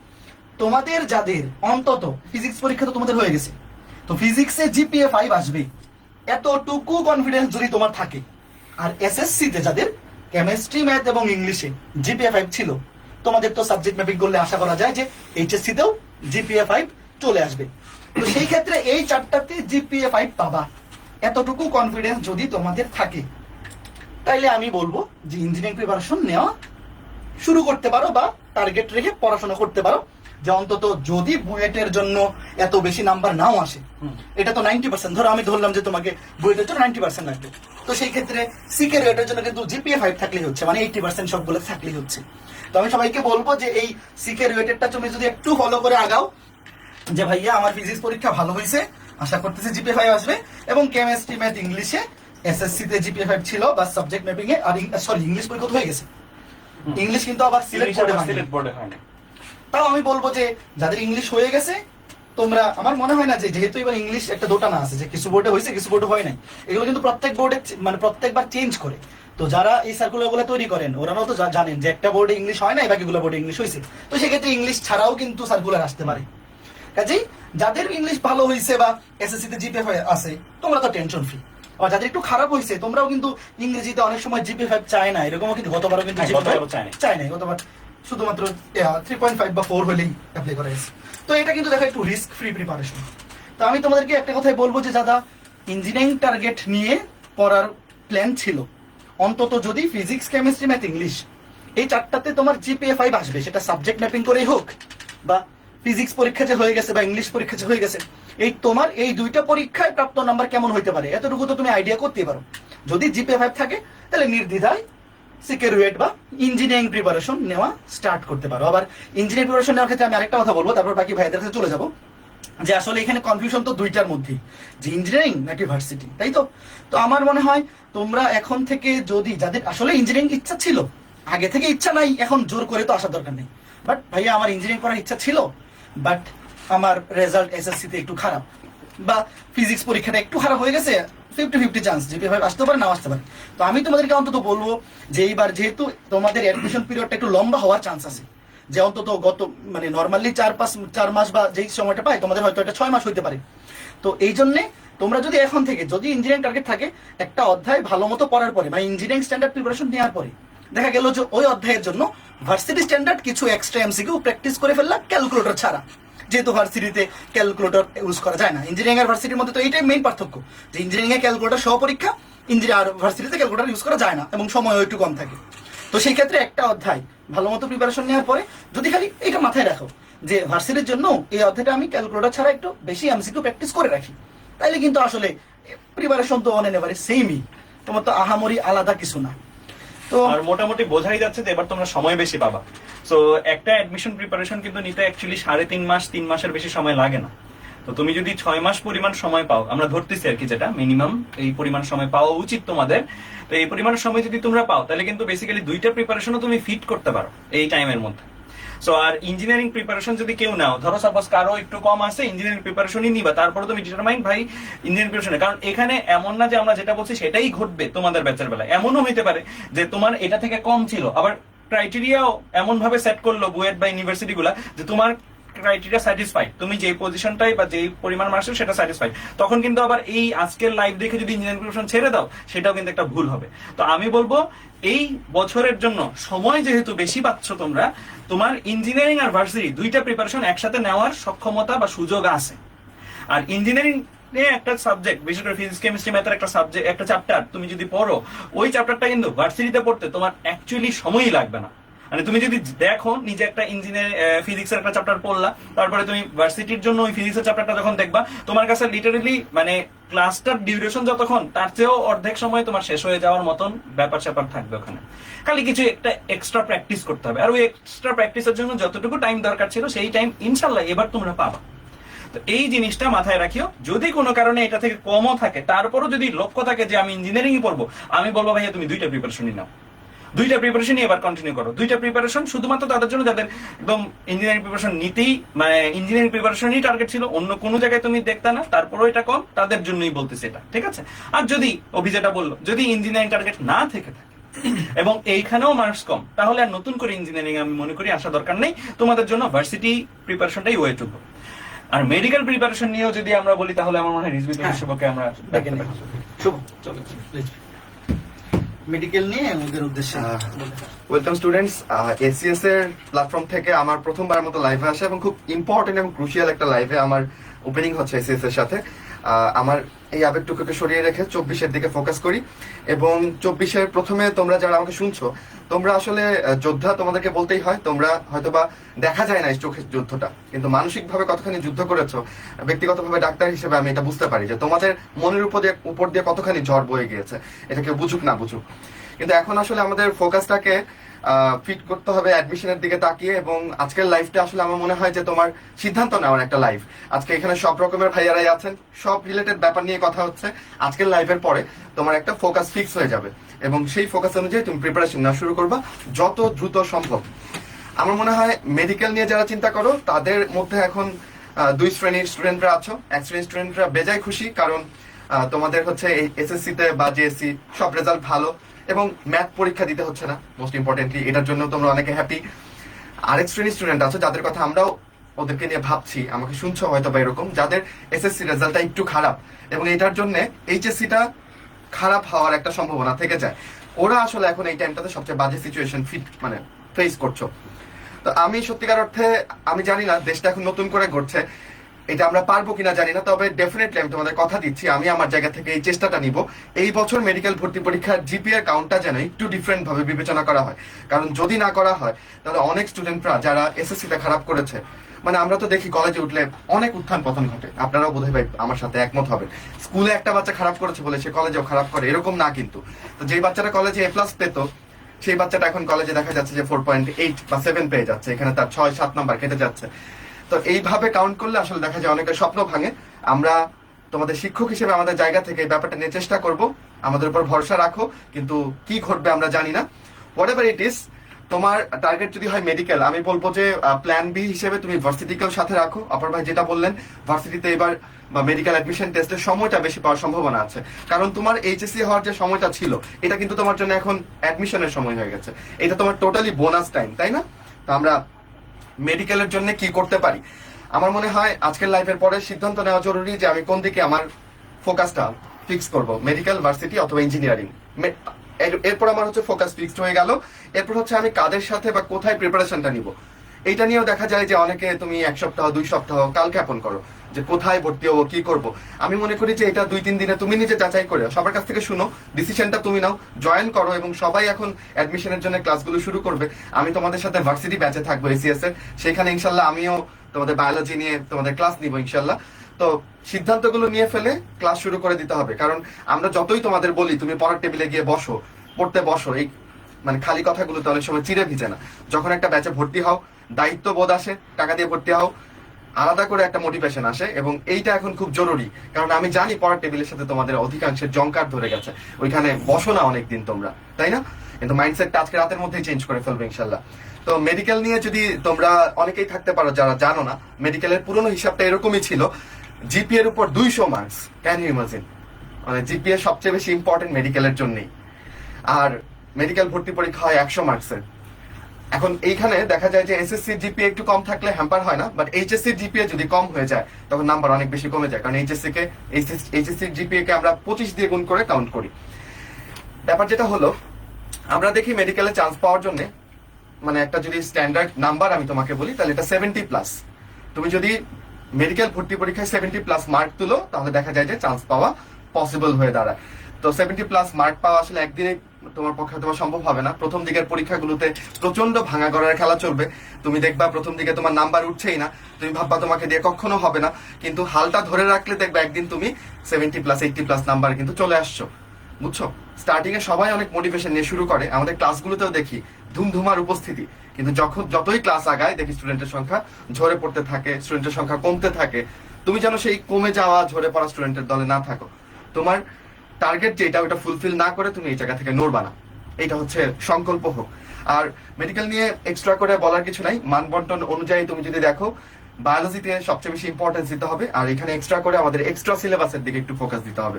তোমাদের যাদের অন্তত ফিজিক্স পরীক্ষা তো তোমাদের হয়ে গেছে, তো ফিজিক্সে জিপিএ 5 আসবে এতটুকু কনফিডেন্স যদি তোমার থাকে, আর এসএসসি তে যাদের কেমিস্ট্রি ম্যাথ এবং ইংলিশে জিপিএ 5 ছিল, তোমাদের তো সাবজেক্ট ম্যাপিং করলে আশা করা যায় যে এইচএসসি তেও জিপিএ 5 চলে আসবে। তো সেই ক্ষেত্রে এই চারটাতে জিপিএ 5 পাবা, এতটুকু কনফিডেন্স যদি তোমাদের থাকে, তাইলে আমি বলবো যে ইঞ্জিনিয়ারিং প্রিপারেশন নেওয়া শুরু করতে পারো বা টার্গেট রেখে পড়াশোনা করতে পারো, যে অন্তত যদি বুয়েটের জন্য এত বেশি নাম্বার নাও আসে, এটা তো 90%, ধরো আমি ধরলাম যে তোমাকে বুয়েটের জন্য 90% লাগবে, তো সেই ক্ষেত্রে সিকের ওয়েটের জন্য কিন্তু জিপিএ 5 থাকলেই হচ্ছে, মানে 80% সবগুলো থাকলেই হচ্ছে। তো আমি সবাইকে বলবো যে এই সিকের ওয়েটেরটা তুমি যদি একটু ফলো করে আগাও, যে ভাইয়া আমার ফিজিক্স পরীক্ষা ভালো হয়েছে, আশা করতেছি জিপিএ 5 আসবে, এবং কেমিস্ট্রি ম্যাথ ইংলিশে এসএসসি তে জিপিএ 5 ছিল বা সাবজেক্ট ম্যাপিং এ, আর সরি ইংলিশ পরীক্ষা হয়ে গেছে, ইংলিশ কিন্তু আবার সিলেক্ট বোর্ডে হয় না। তাও আমি বলবো যে যাদের ইংলিশ হয়ে গেছে, তোমরা, আমার মনে হয় না যে যেহেতু এবার ইংলিশ একটা দোটানা আছে যে কিছু বোর্ডে হয়েছে কিছু বোর্ডে হয় নাই, এগুলো কিন্তু প্রত্যেক বোর্ডে মানে প্রত্যেকবার চেঞ্জ করে। তো যারা এই সার্কুলার গুলো তৈরি করেন ওরাও তো জানেন যে একটা বোর্ডে ইংলিশ হয় না, বাকিগুলো বোর্ডে ইংলিশ হয়েছে, তো সেক্ষেত্রে ইংলিশ ছাড়াও কিন্তু সার্কুলার আসতে পারে। কাজেই যাদের ইংলিশ ভালো হয়েছে বা এসএসসি তে জিপিএ আছে, তোমরা তো টেনশন ফ্রি। আর যাদের একটু খারাপ হয়েছে, তোমরাও কিন্তু ইংরেজিতে অনেক সময় জিপিএ 5 চায় না, এরকমও কিন্তু গতবারও কিন্তু চায় না, গতবার শুধুমাত্র 3.5 বা 4 হলেই অ্যাপ্লাই করা হয়েছে। তো এটা কিন্তু দেখো একটু রিস্ক ফ্রি প্রিপারেশন। তো আমি তোমাদেরকে একটা কথাই বলবো যে দাদা ইঞ্জিনিয়ারিং টার্গেট নিয়ে পড়ার প্ল্যান ছিল, অন্তত যদি ফিজিক্স, কেমিস্ট্রি, ম্যাথ, ইংলিশ এই চারটাতে তোমার জিপিএ 5 আসবে, সেটা সাবজেক্ট ম্যাপিং করেই হোক বা ফিজিক্স পরীক্ষা যে হয়ে গেছে বা ইংলিশ পরীক্ষা যে হয়ে গেছে, এই তোমার এই দুইটা পরীক্ষায় প্রাপ্ত নাম্বার কেমন হইতে পারে এতটুকু তো তুমি আইডিয়া করতেই পারো। যদি জিপিএ 5 থাকে তাহলে নির্দ্বিধায় সিকিউরিয়েট বা ইঞ্জিনিয়ারিং প্রিপারেশন নেওয়া স্টার্ট করতে পারো। আবার ইঞ্জিনিয়ারিং প্রিপারেশন নেওয়ার ক্ষেত্রে আমি আরেকটা কথা বলবো, তারপর বাকি ভাইদের কাছে চলে যাবো, যে আসলে এখানে কনফিউশন তো দুইটার মধ্যে, যে ইঞ্জিনিয়ারিং নাকি ভার্সিটি, তাই তো? তো আমার মনে হয় তোমরা এখন থেকে, যদি যাদের আসলে ইঞ্জিনিয়ারিং ইচ্ছা ছিল, আগে থেকে ইচ্ছা নাই, এখন জোর করে তো আসার দরকার নেই, বাট ভাইয়া আমার ইঞ্জিনিয়ারিং করার ইচ্ছা ছিল, বাট আমার রেজাল্ট এসএসসিতে একটু খারাপ বা ফিজিক্স পরীক্ষাটা একটু খারাপ হয়ে গেছে, 50-50 চান্স জিপিএ 5 আসতে পারে, না আসতে পারে। তো আমি তোমাদেরকে অন্তত বলবো যে এইবার যেহেতু তোমাদের অ্যাডমিশন পিরিয়ডটা একটু লম্বা হওয়ার চান্স আছে, যে অন্তত গত মানে নর্মালি 4 মাস বা যেই সময়টা পায় তোমাদের হয়তো এটা 6 মাস হইতে পারে। তো এই জন্যে তোমরা যদি এখন থেকে, যদি ইঞ্জিনিয়ারিং টার্গেট থাকে, একটা অধ্যায় ভালো মতো পড়ার পরে বা ইঞ্জিনিয়ারিং স্ট্যান্ডার্ড প্রিপারেশন নেওয়ার পরে দেখা গেল যে ওই অধ্যায়ের জন্য ভার্সিটি স্ট্যান্ডার্ড কিছু এক্সট্রা এমসিকিউ প্র্যাকটিস করে ফেললা ক্যালকুলেটর ছাড়া, যেহেতু ভার্সিটিতে ক্যালকুলেটর ইউজ করা যায় না। ইঞ্জিনিয়ারিং আর ভার্সিটির মধ্যে তো এইটাই মেইন পার্থক্য, যে ইঞ্জিনিয়ারিং এ ক্যালকুলেটর সহ পরীক্ষা, ইঞ্জিনিয়ার ভার্সিটিতে ক্যালকুলেটর ইউজ করা যায় না এবং সময় একটু কম থাকে। তো সেই ক্ষেত্রে একটা অধ্যায় ভালো মতো প্রিপারেশন নেওয়ার পরে যদি খালি এটা মাথায় রাখো যে ভার্সিটির জন্য এই অধ্যায়টা আমি ক্যালকুলেটর ছাড়া একটু বেশি এমসিকিউ প্র্যাকটিস করে রাখি, তাইলে কিন্তু আসলে প্রিপারেশন তো অনেক এবারে সেমই, তোমার তো আহামরি আলাদা কিছু না। তো আর মোটামুটি বোঝাই যাচ্ছে যে এবার তোমরা সময় বেশি পাবা। সো একটা অ্যাডমিশন প্রিপারেশন কিন্তু নিতে অ্যাকচুয়ালি 3.5 মাসের বেশি সময় লাগে না। তো তুমি যদি 6 মাস পরিমাণ সময় পাও, আমরা ধরতেছি আর কি, যেটা মিনিমাম এই পরিমাণ সময় পাওয়া উচিত তোমাদের, তো এই পরিমাণ সময় যদি তোমরা পাও তাহলে কিন্তু বেসিক্যালি দুইটা প্রিপারেশনও তুমি ফিট করতে পারো এই টাইমের মধ্যে। সো আর ইঞ্জিনিয়ারিং প্রিপারেশন যদি কেউ নাও, ধরো সাপোজ কারো একটু কম আছে, ইঞ্জিনিয়ারিং প্রিপারেশনই নিবা, তারপরে তুমি ডিটারমাইন ভাই ইঞ্জিনিয়ারিং প্রিপারেশনে, কারণ এখানে এমন না যে আমরা যেটা বলছি সেটাই ঘটবে তোমাদের ব্যাচের বেলায়, এমনও হইতে পারে যে তোমার এটা থেকে কম ছিল, আবার ক্রাইটেরিয়াও এমন ভাবে সেট করলো বুয়েট বা ইউনিভার্সিটি গুলা যে তোমার ক্রাইটেরিয়া স্যাটিসফাইড, তুমি যে পজিশনটাই বা যেই পরিমাণ মার্কস সেটা স্যাটিসফাইড, তখন কিন্তু আবার এই আজকের লাইভ দেখে যদি ইঞ্জিনিয়ারিং প্রিপারেশন ছেড়ে দাও সেটাও কিন্তু একটা ভুল হবে। তো আমি বলবো এই বছরের জন্য সময় যেহেতু বেশি পাচ্ছ তোমরা, তোমার ইঞ্জিনিয়ারিং আর ভার্সিটি দুইটা প্রিপারেশন একসাথে নেওয়ার সক্ষমতা বা সুযোগ আছে। আর ইঞ্জিনিয়ারিং একটা সাবজেক্ট, বিশেষ করে ফিজিক্স, কেমিস্ট্রি, ম্যাথের একটা সাবজেক্ট, একটা চ্যাপ্টার তুমি যদি পড়ো, ওই চ্যাপ্টারটা কিন্তু ভার্সিটিতে পড়তে তোমার অ্যাকচুয়ালি সময়ই লাগবে না। মানে তুমি যদি দেখো নিজে একটা ইঞ্জিনিয়ারিং ফিজিক্সের একটা চ্যাপ্টার পড়লা, তারপরে তুমি ভার্সিটির জন্য ওই ফিজিক্সের চ্যাপ্টারটা যখন দেখবা, তোমার কাছে লিটারেলি মানে ক্লাসটার ডিউরেশন যতক্ষণ, তার চেয়েও অর্ধেক সময় তোমার শেষ হয়ে যাওয়ার মতন ব্যাপার স্যাপার থাকবে ওখানে। খালি কিছু একটা এক্সট্রা প্র্যাকটিস করতে হবে, আর ওই এক্সট্রা প্র্যাকটিসের জন্য যতটুকু টাইম দরকার ছিল সেই টাইম ইনশাল্লাহ এবার তোমরা পাবা। তো এই জিনিসটা মাথায় রাখিও। যদি কোনো কারণে এটা থেকে কমও থাকে, তারপরও যদি লক্ষ্য থাকে যে আমি ইঞ্জিনিয়ারিংই পড়বো, আমি বলবো ভাইয়া তুমি দুইটা প্রিপারেশনই নাও, দুইটা প্রিপারেশনই এবার কন্টিনিউ করো। দুইটা প্রিপারেশন শুধুমাত্র তাদের জন্য যাদের একদম ইঞ্জিনিয়ারিং প্রিপারেশন নিতেই, মানে ইঞ্জিনিয়ারিং প্রিপারেশনই টার্গেট ছিল, অন্য কোনো জায়গায় তুমি দেখতে না, তারপরও এটা কম, তাদের জন্যই বলতেছি এটা, ঠিক আছে? আর যদি অভিজেটা বললো যদি ইঞ্জিনিয়ারিং টার্গেট না থেকে থাকে এবং এইখানেও মার্কস কম, তাহলে আর নতুন করে ইঞ্জিনিয়ারিং আমি মনে করি আসা দরকার নেই, তোমাদের জন্য ভার্সিটি প্রিপারেশনটাই ওয়ে টু গো। আর মেডিকেল প্রিপারেশন নিয়েও যদি আমরা বলি, তাহলে আমার মনে হয় রিজভি শুভকে আমরা দেখে নিই। শুভ, চলো প্লিজ মেডিকেল নিয়ে ওদের উদ্দেশ্যে। ওয়েলকাম স্টুডেন্টস, এসিএস এর প্ল্যাটফর্ম থেকে আমার প্রথমবার মতো লাইভে আসা এবং খুব ইম্পর্টেন্ট এবং ক্রুশিয়াল একটা লাইভে আমার ওপেনিং হচ্ছে এসিএস এর সাথে। আমার এই আবেগটুকুকে সরিয়ে রেখে 24-এর দিকে ফোকাস করি। এবং 24-এর প্রথমে তোমরা যারা আমাকে শুনছো, তোমরা আসলে যোদ্ধা, তোমাদেরকে বলতেই হয়। তোমরা হয়তোবা দেখা যায় না এই চোখের যুদ্ধটা, কিন্তু মানসিকভাবে কতখানি যুদ্ধ করেছো, ব্যক্তিগতভাবে ডাক্তার হিসেবে আমি এটা বুঝতে পারি যে তোমাদের মনের উপর দিয়ে কতখানি ঝড় বয়ে গিয়েছে, এটা কেউ বুঝুক না বুঝুক। কিন্তু এখন আসলে আমাদের ফোকাসটাকে ফিট করতে হবে অ্যাডমিশনের দিকে তাকিয়ে। এবং আজকের লাইফটা আসলে আমার মনে হয় যে তোমার সিদ্ধান্ত নেওয়ার একটা লাইফ। আজকে এখানে সব রকমের ভাইয়ারাই আছেন, সব রিলেটেড ব্যাপার নিয়ে কথা হচ্ছে। আজকের লাইফের পরে তোমার একটা ফোকাস ফিক্স হয়ে যাবে এবং সেই ফোকাস অনুযায়ী তুমি প্রিপারেশন নেওয়া শুরু করবা যত দ্রুত সম্ভব। আমার মনে হয় মেডিকেল নিয়ে যারা চিন্তা করো, তাদের মধ্যে এখন দুই শ্রেণীর স্টুডেন্টরা আছো। এক শ্রেণীর স্টুডেন্টরা বেজায় খুশি, কারণ তোমাদের হচ্ছে এই এসএসসি তে বা জেএসসি সব রেজাল্ট ভালো এবং ম্যাথ পরীক্ষা দিতে হচ্ছে না, মোস্ট ইম্পর্টেন্টলি এটার জন্য তোমরা অনেকে হ্যাপি। আরেক শ্রেণীর স্টুডেন্ট আছে যাদের কথা আমরাও ওদেরকে নিয়ে ভাবছি, আমাকে শুনছো হয়তো বা এরকম, যাদের এসএসসি রেজাল্টটা একটু খারাপ এবং এটার জন্য এইচএসসিটা খারাপ হওয়ার একটা সম্ভাবনা থেকে যায়। ওরা আসলে এখন এই টাইমটাতে সবচেয়ে বাজে সিচুয়েশন ফেস করছো। তো আমি সত্যিকার অর্থে আমি জানি না, দেশটা এখন নতুন করে ঘটছে, এটা আমরা পারবো কিনা জানি না, তবে ডেফিনেটলি আমি তোমাদের কথা দিচ্ছি, আমি আমার জায়গা থেকে এই চেষ্টাটা নিব। এই বছর মেডিকেল ভর্তি পরীক্ষার জিপিএ কাউন্টটা যেন একটু ডিফারেন্ট ভাবে বিবেচনা করা হয়, কারণ যদি না করা হয় তাহলে অনেক স্টুডেন্টরা যারা এসএসসিতে খারাপ করেছে, মানে আমরা তো দেখি কলেজে উঠলে অনেক উত্থান পতন ঘটে, আপনারাও বোধহয় ভাই আমার সাথে একমত হবে। স্কুলে একটা বাচ্চা খারাপ করেছে বলে সে কলেজেও খারাপ করে এরকম না, কিন্তু তো যেই বাচ্চাটা কলেজে এ প্লাস পেত সেই বাচ্চাটা এখন কলেজে দেখা যাচ্ছে যে 4.8 বা 7 পেয়ে যাচ্ছে, এখানে তার 6-7 নাম্বার কেটে যাচ্ছে। তো এইভাবে কাউন্ট করলে আসলে দেখা যায় অনেকের স্বপ্ন ভাঙে। আমরা তোমাদের শিক্ষক হিসেবে আমাদের জায়গা থেকে এই ব্যাপারটা নিয়ে চেষ্টা করব, আমাদের উপর ভরসা রাখো, কিন্তু কি ঘটবে আমরা জানি না। হোয়াট এভার ইট ইজ, তোমার টার্গেট যদি হয় মেডিকেল, আমি বলবো যে প্ল্যান বি হিসেবে তুমি ভার্সিটিকেও সাথে রাখো। অপর ভাই যেটা বললেন, ভার্সিটিতে এবার বা মেডিকেল অ্যাডমিশন টেস্টের সময়টা বেশি পাওয়ার সম্ভাবনা আছে, কারণ তোমার এইচএসসি হওয়ার যে সময়টা ছিল এটা কিন্তু তোমার জন্য এখন অ্যাডমিশনের সময় হয়ে গেছে, এটা তোমার টোটালি বোনাস টাইম, তাই না? তো আমরা মেডিকেলের জন্য কি করতে পারি, আমার মনে হয় আজকের লাইভের পরে সিদ্ধান্ত নেওয়া জরুরি যে আমি কোন দিকে আমার ফোকাসটা ফিক্স করব, মেডিকেল, ভার্সিটি অথবা ইঞ্জিনিয়ারিং। এরপর আমার হচ্ছে ফোকাস ফিক্সড হয়ে গেল। এরপর হচ্ছে আমি কাদের সাথে বা কোথায় প্রিপারেশনটা নিব, এইটা নিয়েও দেখা যায় যে অনেকে তুমি 1 সপ্তাহ 2 সপ্তাহ কাল জ্ঞাপন করো যে কোথায় ভর্তি হবো, কি করব। আমি মনে করি যে এটা 2-3 দিনে তুমি নিজে যাচাই করে সবার কাছ থেকে শুনো, ডিসিশনটা তুমি নাও, জয়েন করো, এবং সবাই এখন অ্যাডমিশনের জন্য ক্লাসগুলো শুরু করবে। আমি তোমাদের সাথে ভার্সিটি ব্যাচে থাকবো এসিএস এর, সেখানে ইনশাল্লাহ আমিও তোমাদের বায়োলজি নিয়ে তোমাদের ক্লাস নিব ইনশাল্লাহ। তো সিদ্ধান্তগুলো নিয়ে ফেলে ক্লাস শুরু করে দিতে হবে, কারণ আমরা যতই তোমাদের বলি তুমি পড়ার টেবিলে গিয়ে বসো, পড়তে বসো, এই মানে খালি কথাগুলোতে অনেক সময় চিড়ে ভিজে না। যখন একটা ব্যাচে ভর্তি হও, দায়িত্ববোধ আসে, টাকা দিয়ে ভর্তি হও, আলাদা করে একটা মোটিভেশন আসে, এবং এইটা এখন খুব জরুরি, কারণ আমি জানি পড়ার টেবিলের সাথে তোমাদের অধিকাংশের জংকার ধরে গেছে, ওইখানে বসো না অনেকদিন তোমরা, তাই না? কিন্তু মাইন্ডসেটটা আজকে রাতের মধ্যেই চেঞ্জ করে ফেলবে ইনশাল্লাহ। তো মেডিকেল নিয়ে যদি তোমরা অনেকেই থাকতে পারো যারা জানো না, মেডিকেলের পুরনো হিসাবটা এরকমই ছিল, জিপিএর উপর 200 মার্কস। Can you imagine? মানে জিপিএ সবচেয়ে বেশি ইম্পর্টেন্ট মেডিকেলের জন্যই, আর মেডিকেল ভর্তি পরীক্ষা হয় 100 মার্কসের। এখন এইখানে দেখা যায় যে এসএসসি জিপিএ একটু কম থাকলে হ্যাম্পার হয় না, বাট এইচএসসি জিপিএ যদি কম হয়ে যায় তখন নাম্বার অনেক বেশি কমে যায়, কারণ এইচএসসি জিপিএ কে আমরা 25 দিয়ে গুণ করে কাউন্ট করি। ব্যাপার যেটা হলো, আমরা দেখি মেডিকেলে চান্স পাওয়ার জন্য, মানে একটা যদি স্ট্যান্ডার্ড নাম্বার আমি তোমাকে বলি তাহলে এটা 70+। তুমি যদি মেডিকেল ভর্তি পরীক্ষায় 70+ মার্ক তুলো তাহলে দেখা যায় যে চান্স পাওয়া পসিবল হয়ে দাঁড়ায়। তো 70+ মার্ক পাওয়া আসলে একদিনে তোমার পক্ষে হয়তো সম্ভব হবে না। প্রথম দিকের পরীক্ষাগুলোতে প্রচন্ড ভাঙা গড়ার খেলা চলবে, তুমি দেখবা প্রথম দিকে তোমার নাম্বার উঠছেই না, তুমি ভাববা তোমাকে দিয়ে কখনো হবে না, কিন্তু হালটা ধরে রাখলে দেখবা একদিন তুমি 70+, 80+ নাম্বার কিন্তু চলে আসছো, বুঝছো? স্টার্টিং এ সবাই অনেক মোটিভেশন নিয়ে শুরু করে, আমাদের ক্লাসগুলোতেও দেখি ধুমধুমার উপস্থিতি, কিন্তু যতই ক্লাস আগায় দেখি স্টুডেন্টের সংখ্যা ঝরে পড়তে থাকে, স্টুডেন্টের সংখ্যা কমতে থাকে। তুমি যেন সেই কমে যাওয়া ঝরে পড়া স্টুডেন্টের দলে না থাকো। তোমার টার্গেট যেটা ওটা ফুলফিল না করে তুমি এই জায়গা থেকে নড়বা না, এটা হচ্ছে সংকল্প হোক। আর মেডিকেল নিয়ে এক্সট্রা করে বলার কিছু নাই, মানবন্টন অনুযায়ী তুমি যদি দেখো বায়োলজিতে সবচেয়ে বেশি ইম্পর্টেন্স দিতে হবে, আর এখানে এক্সট্রা করে আমাদের এক্সট্রা সিলেবাসের দিকে একটু ফোকাস দিতে হবে।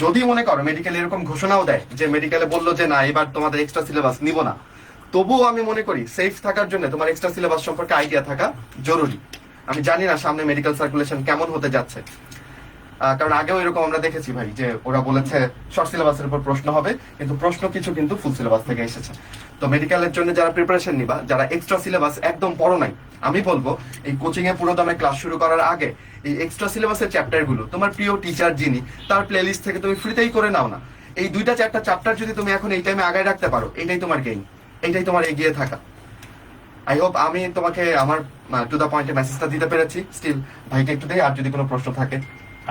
যদি মনে করো মেডিকেল এরকম ঘোষণাও দেয় যে মেডিকেলে বললো যে না এবার তোমাদের এক্সট্রা সিলেবাস নিব না, তবুও আমি মনে করি সেফ থাকার জন্য তোমার এক্সট্রা সিলেবাস সম্পর্কে আইডিয়া থাকা জরুরি। আমি জানি না সামনে মেডিকেল সার্কুলেশন কেমন হতে যাচ্ছে, কারণ আগেও এরকম আমরা দেখেছি ভাই যে ওরা বলেছে শর্ট সিলেবাসের উপর প্রশ্ন হবে, কিন্তু প্রশ্ন কিছু কিন্তু ফুল সিলেবাস থেকে এসেছে। তো মেডিকেলের জন্য যারা প্রিপারেশন নিবা, যারা এক্সট্রা সিলেবাস একদম পড়ো নাই, আমি বলবো এই কোচিং এ পুরো দামে ক্লাস শুরু করার আগে এই এক্সট্রা সিলেবাসের চ্যাপ্টার গুলো তোমার প্রিয় টিচার যিনি তার প্লেলিস্ট থেকে তুমি ফ্রিতেই করে নাও না। এই 2-4টা চ্যাপ্টার যদি তুমি এখন এই টাইমে আগায় রাখতে পারো, এটাই তোমার গেইন, এইটাই তোমার এগিয়ে থাকা। আই হোপ আমি তোমাকে আমার টু দা পয়েন্টে মেসেজটা দিতে পেরেছি। স্টিল ভাইকে একটু দেই, আর যদি কোনো প্রশ্ন থাকে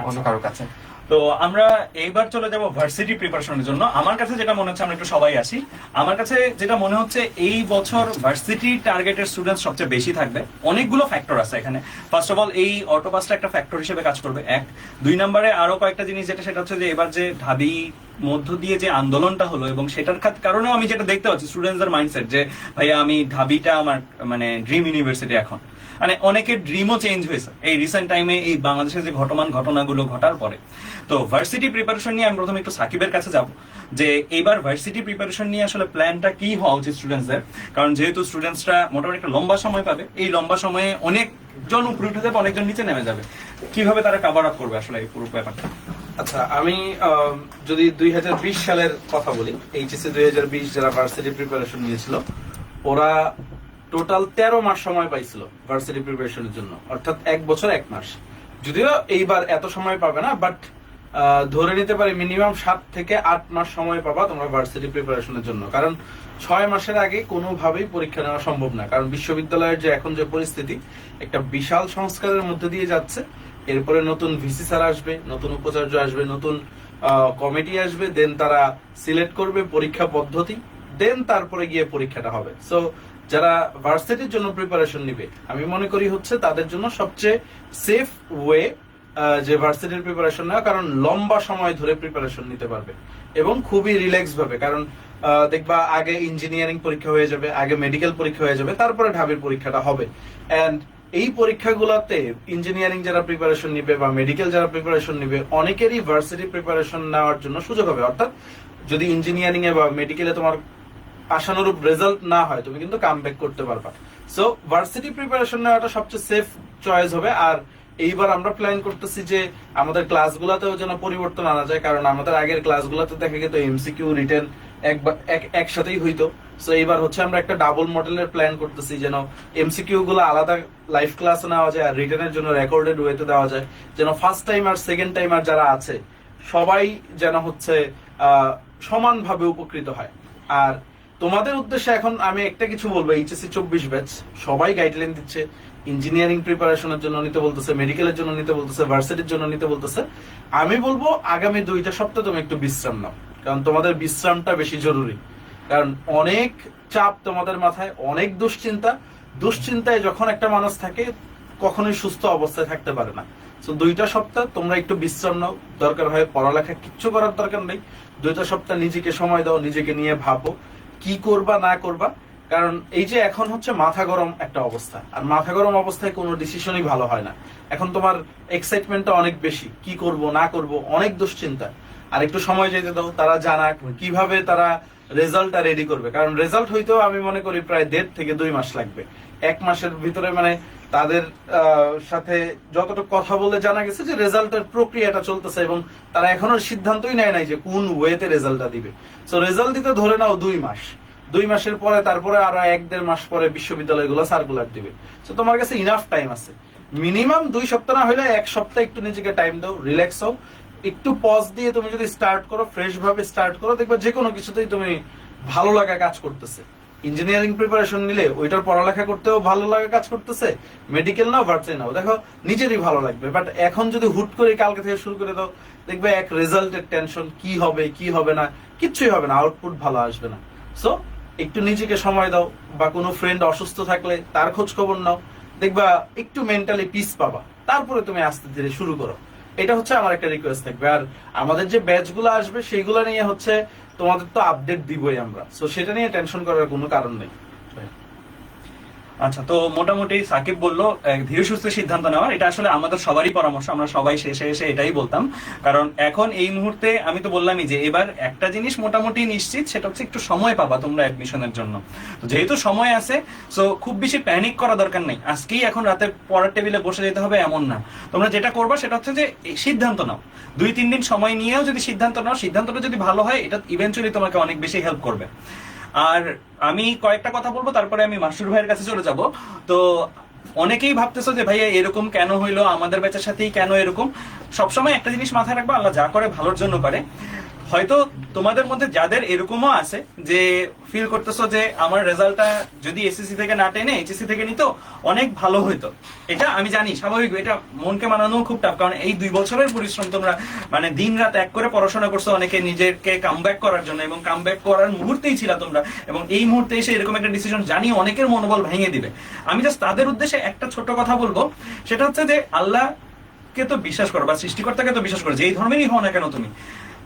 অন্য কারোর কাছে। তো আমরা এইবার চলে যাব ভার্সিটি প্রিপারেশনের জন্য। আমার কাছে যেটা মনে হচ্ছে, আমরা একটু সবাই আসি, আমার কাছে যেটা মনে হচ্ছে এই বছর ভার্সিটি টার্গেটের স্টুডেন্ট সবচেয়ে বেশি থাকবে। অনেকগুলো ফ্যাক্টর আছে এখানে। ফার্স্ট অফ অল এই অটোপাসটা একটা ফ্যাক্টর হিসেবে কাজ করবে, 1। 2 নম্বরে আরো কয়েকটা জিনিস, যেটা সেটা হচ্ছে যে এবার যে ঢাবি মধ্য দিয়ে যে আন্দোলনটা হলো, এবং সেটার কারণেও আমি যেটা দেখতে পাচ্ছি স্টুডেন্টসদের মাইন্ডসেট যে ভাইয়া আমি ঢাবিটা আমার মানে ড্রিম ইউনিভার্সিটি। এখন মানে অনেকের ড্রিমও চেঞ্জ হয়েছে এই রিসেন্ট টাইমে, এই বাংলাদেশের যে ঘটনাগুলো ঘটার পরে। তো ভার্সিটি প্রিপারেশন নিয়ে আমি প্রথমে একটু সাকিবের কাছে যাব, যে এইবার ভার্সিটি প্রিপারেশন নিয়ে আসলে প্ল্যানটা কি হওয়া উচিত স্টুডেন্টসদের, কারণ যেহেতু স্টুডেন্টসরা মোটামুটি একটা লম্বা সময় পাবে, এই লম্বা সময়ে অনেকজন উপরে উঠে যাবে, অনেকজন নিচে নেমে যাবে, কিভাবে তারা কভার আপ করবে আসলে এই পুরো ব্যাপারটা? আচ্ছা, আমি যদি 2020 সালের কথা বলি, এইচএসসি 2020 যারা ভার্সিটি প্রিপারেশন নিয়েছিল, ওরা টোটাল 13 মাস সময় পাইছিল ভার্সিটি প্রিপারেশনের জন্য, অর্থাৎ 1 বছর 1 মাস। যদিও এইবার এত সময় পাবে না, বাট ধরে নিতে পারি মিনিমাম 7 থেকে 8 মাস সময় পাবা তোমরা ভার্সিটি প্রিপারেশনের জন্য। কারণ 6 মাসের আগে কোনোভাবেই পরীক্ষা নেওয়া সম্ভব না, কারণ বিশ্ববিদ্যালয়ের যে এখন যে পরিস্থিতি, একটা বিশাল সংস্কারের মধ্যে দিয়ে যাচ্ছে। এরপরে নতুন ভিসি স্যার আসবে, নতুন উপাচার্য আসবে, নতুন কমিটি আসবে, দেন তারা সিলেক্ট করবে পরীক্ষা পদ্ধতি, দেন তারপরে গিয়ে পরীক্ষাটা হবে। সো যারা ভার্সিটির জন্য প্রিপারেশন নিবে, আমি মনে করি হচ্ছে তাদের জন্য সবচেয়ে সেফ ওয়ে যে ভার্সিটির প্রিপারেশন নেওয়া, কারণ লম্বা সময় ধরে প্রিপারেশন নিতে পারবে এবং খুবই রিল্যাক্স ভাবে। কারণ দেখবা আগে ইঞ্জিনিয়ারিং পরীক্ষা হয়ে যাবে, আগে মেডিকেল পরীক্ষা হয়ে যাবে, তারপরে ঢাবির পরীক্ষাটা হবে। এন্ড এই পরীক্ষাগুলোতে ইঞ্জিনিয়ারিং যারা প্রিপারেশন নিবে বা মেডিকেল যারা প্রিপারেশন নিবে, অনেকেরই ভার্সিটি প্রিপারেশন নেওয়ার জন্য সুযোগ হবে। অর্থাৎ যদি ইঞ্জিনিয়ারিং এ বা মেডিকেলে তোমার আশানুরূপ রেজাল্ট না হয়, তুমি কিন্তু কাম ব্যাক করতে পারবা। সো ভার্সিটি প্রিপারেশন নেওয়াটা সবচেয়ে সেফ চয়েস হবে। আর এইবার আমরা প্ল্যান করতেছি যে আমাদের ক্লাসগুলোতেও যেন পরিবর্তন আনা যায়, কারণ আমাদের আগের ক্লাসগুলোতে দেখা গেত এমসিকিউ রিটেন একসাথেই হইতো। সো এইবার হচ্ছে আমরা একটা ডাবল মডেলের প্ল্যান করতেছি, যেন এমসিকিউ গুলো আলাদা লাইভ ক্লাসে নেওয়া যায় আর রিটেনের জন্য রেকর্ডেড ওয়েতে দেওয়া যায়, যেন ফার্স্ট টাইম আর সেকেন্ড টাইম আর যারা আছে সবাই যেন হচ্ছে সমানভাবে উপকৃত হয়। আর তোমাদের উদ্দেশ্যে এখন আমি একটা কিছু বলবো, এইচএসসি 24 ব্যাচ সবাই গাইডলাইন দিচ্ছে, ইঞ্জিনিয়ারিং প্রিপারেশনের জন্য নিতে বলতেছে, মেডিকেলের জন্য নিতে বলতেছে, ভার্সিটির জন্য নিতে বলতেছে। আমি বলবো আগামী 2টা সপ্তাহ তুমি একটু বিশ্রাম নাও, কারণ তোমাদের বিশ্রামটা বেশি জরুরি। কারণ অনেক চাপ তোমাদের মাথায়, অনেক দুশ্চিন্তায় যখন একটা মানুষ থাকে কখনোই সুস্থ অবস্থায় থাকতে পারে না। তো 2টা সপ্তাহ তোমরা একটু বিশ্রাম নাও, দরকার হয় পড়ালেখা কিচ্ছু করার দরকার নেই। 2টা সপ্তাহ নিজেকে সময় দাও, নিজেকে নিয়ে ভাবো কি করবা না করবা। কারণ এই যে এখন হচ্ছে মাথা গরম একটা অবস্থা, আর মাথা গরম অবস্থায় কোনো ডিসিশনই ভালো হয় না। এখন তোমার এক্সাইটমেন্টটা অনেক বেশি, কি করব না করব, অনেক দুশ্চিন্তা। আর একটু সময় যেতে দাও, তারা জানাক কিভাবে তারা রেজাল্টটা রেডি করবে। কারণ রেজাল্ট হইতেও আমি মনে করি প্রায় 1.5 থেকে 2 মাস লাগবে। 1 মাসের ভিতরে মানে তাদের সাথে যতটুকু কথা বলে জানা গেছে যে রেজাল্টের প্রক্রিয়াটা চলতেছে এবং তারা এখনো সিদ্ধান্তই নেয় নাই যে কোন ওয়েতে রেজাল্টটা দিবে। সো রেজাল্ট দিতে ধরে নাও 2 মাস। 2 মাসের পরে তারপরে আরো 1-1.5 মাস পরে বিশ্ববিদ্যালয়গুলো সার্কুলার দিবে। তো তোমার কাছে ইনাফ টাইম আছে। মিনিমাম 2 সপ্তাহ না হলে 1 সপ্তাহ একটু নিজেকে টাইম দাও, রিল্যাক্স হও, একটু পজ দিয়ে তুমি যদি স্টার্ট করো, ফ্রেশ ভাবে স্টার্ট করো, দেখবে যে কোনো কিছুতেই তুমি ভালো লাগা কাজ করতেছে। ইঞ্জিনিয়ারিং প্রিপারেশন নিলে ওইটার পড়ালেখা করতেও ভালো লাগা কাজ করতেছে, মেডিকেল নাও ভার্সিটি নাও, দেখো নিজেরই ভালো লাগবে। বাট এখন যদি হুট করে কালকে থেকে শুরু করে দাও, দেখবে এক রেজাল্টের টেনশন, কি হবে কি হবে না, কিচ্ছুই হবে না, আউটপুট ভালো আসবে না। সো একটু নিজেকে সময় দাও, বা কোনো ফ্রেন্ড অসুস্থ থাকলে তার খোঁজ খবর নাও, দেখবা একটু মেন্টালি পিস পাবা, তারপরে তুমি আস্তে ধীরে শুরু করো। এটা হচ্ছে আমার একটা রিকোয়েস্ট থাকবে। আর আমাদের যে ব্যাচগুলো আসবে সেইগুলো নিয়ে হচ্ছে তোমাদের তো আপডেট দিবই আমরা, সো সেটা নিয়ে টেনশন করার কোনো কারণ নেই। আচ্ছা, তো মোটামুটি সাকিব বললো ধীরে সুস্থে সিদ্ধান্ত নেওয়ার, এটা আসলে আমাদের সবারই পরামর্শ, আমরা সবাই শেষে এসে এটাই বলতাম। কারণ এখন এই মুহূর্তে আমি তো বললামই যে এবার একটা জিনিস মোটামুটি নিশ্চিত, সেটা হচ্ছে একটু সময় পাবা তোমরা অ্যাডমিশনের জন্য। তো যেহেতু সময় আছে, সো খুব বেশি প্যানিক করা দরকার নেই। আজকেই এখন রাতে পড়ার টেবিলে বসে যেতে হবে এমন না। তোমরা যেটা করবা সেটা হচ্ছে যে সিদ্ধান্ত নাও, 2-3 দিন সময় নিয়েও যদি সিদ্ধান্ত নাও, সিদ্ধান্তটা যদি ভালো হয়, এটা ইভেন্চুয়ালি তোমাকে অনেক বেশি হেল্প করবে। আর আমি কয়েকটা কথা বলবো, তারপরে আমি মাসুর ভাইয়ের কাছে চলে যাব। তো অনেকেই ভাবতেছো যে ভাইয়া এরকম কেন হইলো, আমাদের ব্যাচের সাথেই কেন এরকম। সবসময় একটা জিনিস মাথায় রাখবো, আল্লাহ যা করে ভালোর জন্য করে। হয়তো তোমাদের মধ্যে যাদের এরকমও আছে যে ফিল করতেছো যে আমার রেজাল্টটা যদি এসএসসি থেকে না টেনে এইচএসসি থেকে নিত অনেক ভালো হইতো, এটা আমি জানি স্বাভাবিক, এটা মনকে মানানো খুব টাফ। কারণ এই 2 বছরের পরিশ্রম তোমরা মানে দিন রাত এক করে পড়াশোনা করছো, অনেকে নিজেকে কামব্যাক করার জন্য, এবং কামব্যাক করার মুহূর্তেই ছিল তোমরা, এবং এই মুহূর্তে এসে এরকম একটা ডিসিশন জানি অনেকের মনোবল ভেঙে দিবে। আমি জাস্ট তাদের উদ্দেশ্যে একটা ছোট কথা বলবো, সেটা হচ্ছে যে আল্লাহকে তো বিশ্বাস করো, বা সৃষ্টিকর্তাকে তো বিশ্বাস করো, যেই ধর্মেরই হও না কেন তুমি,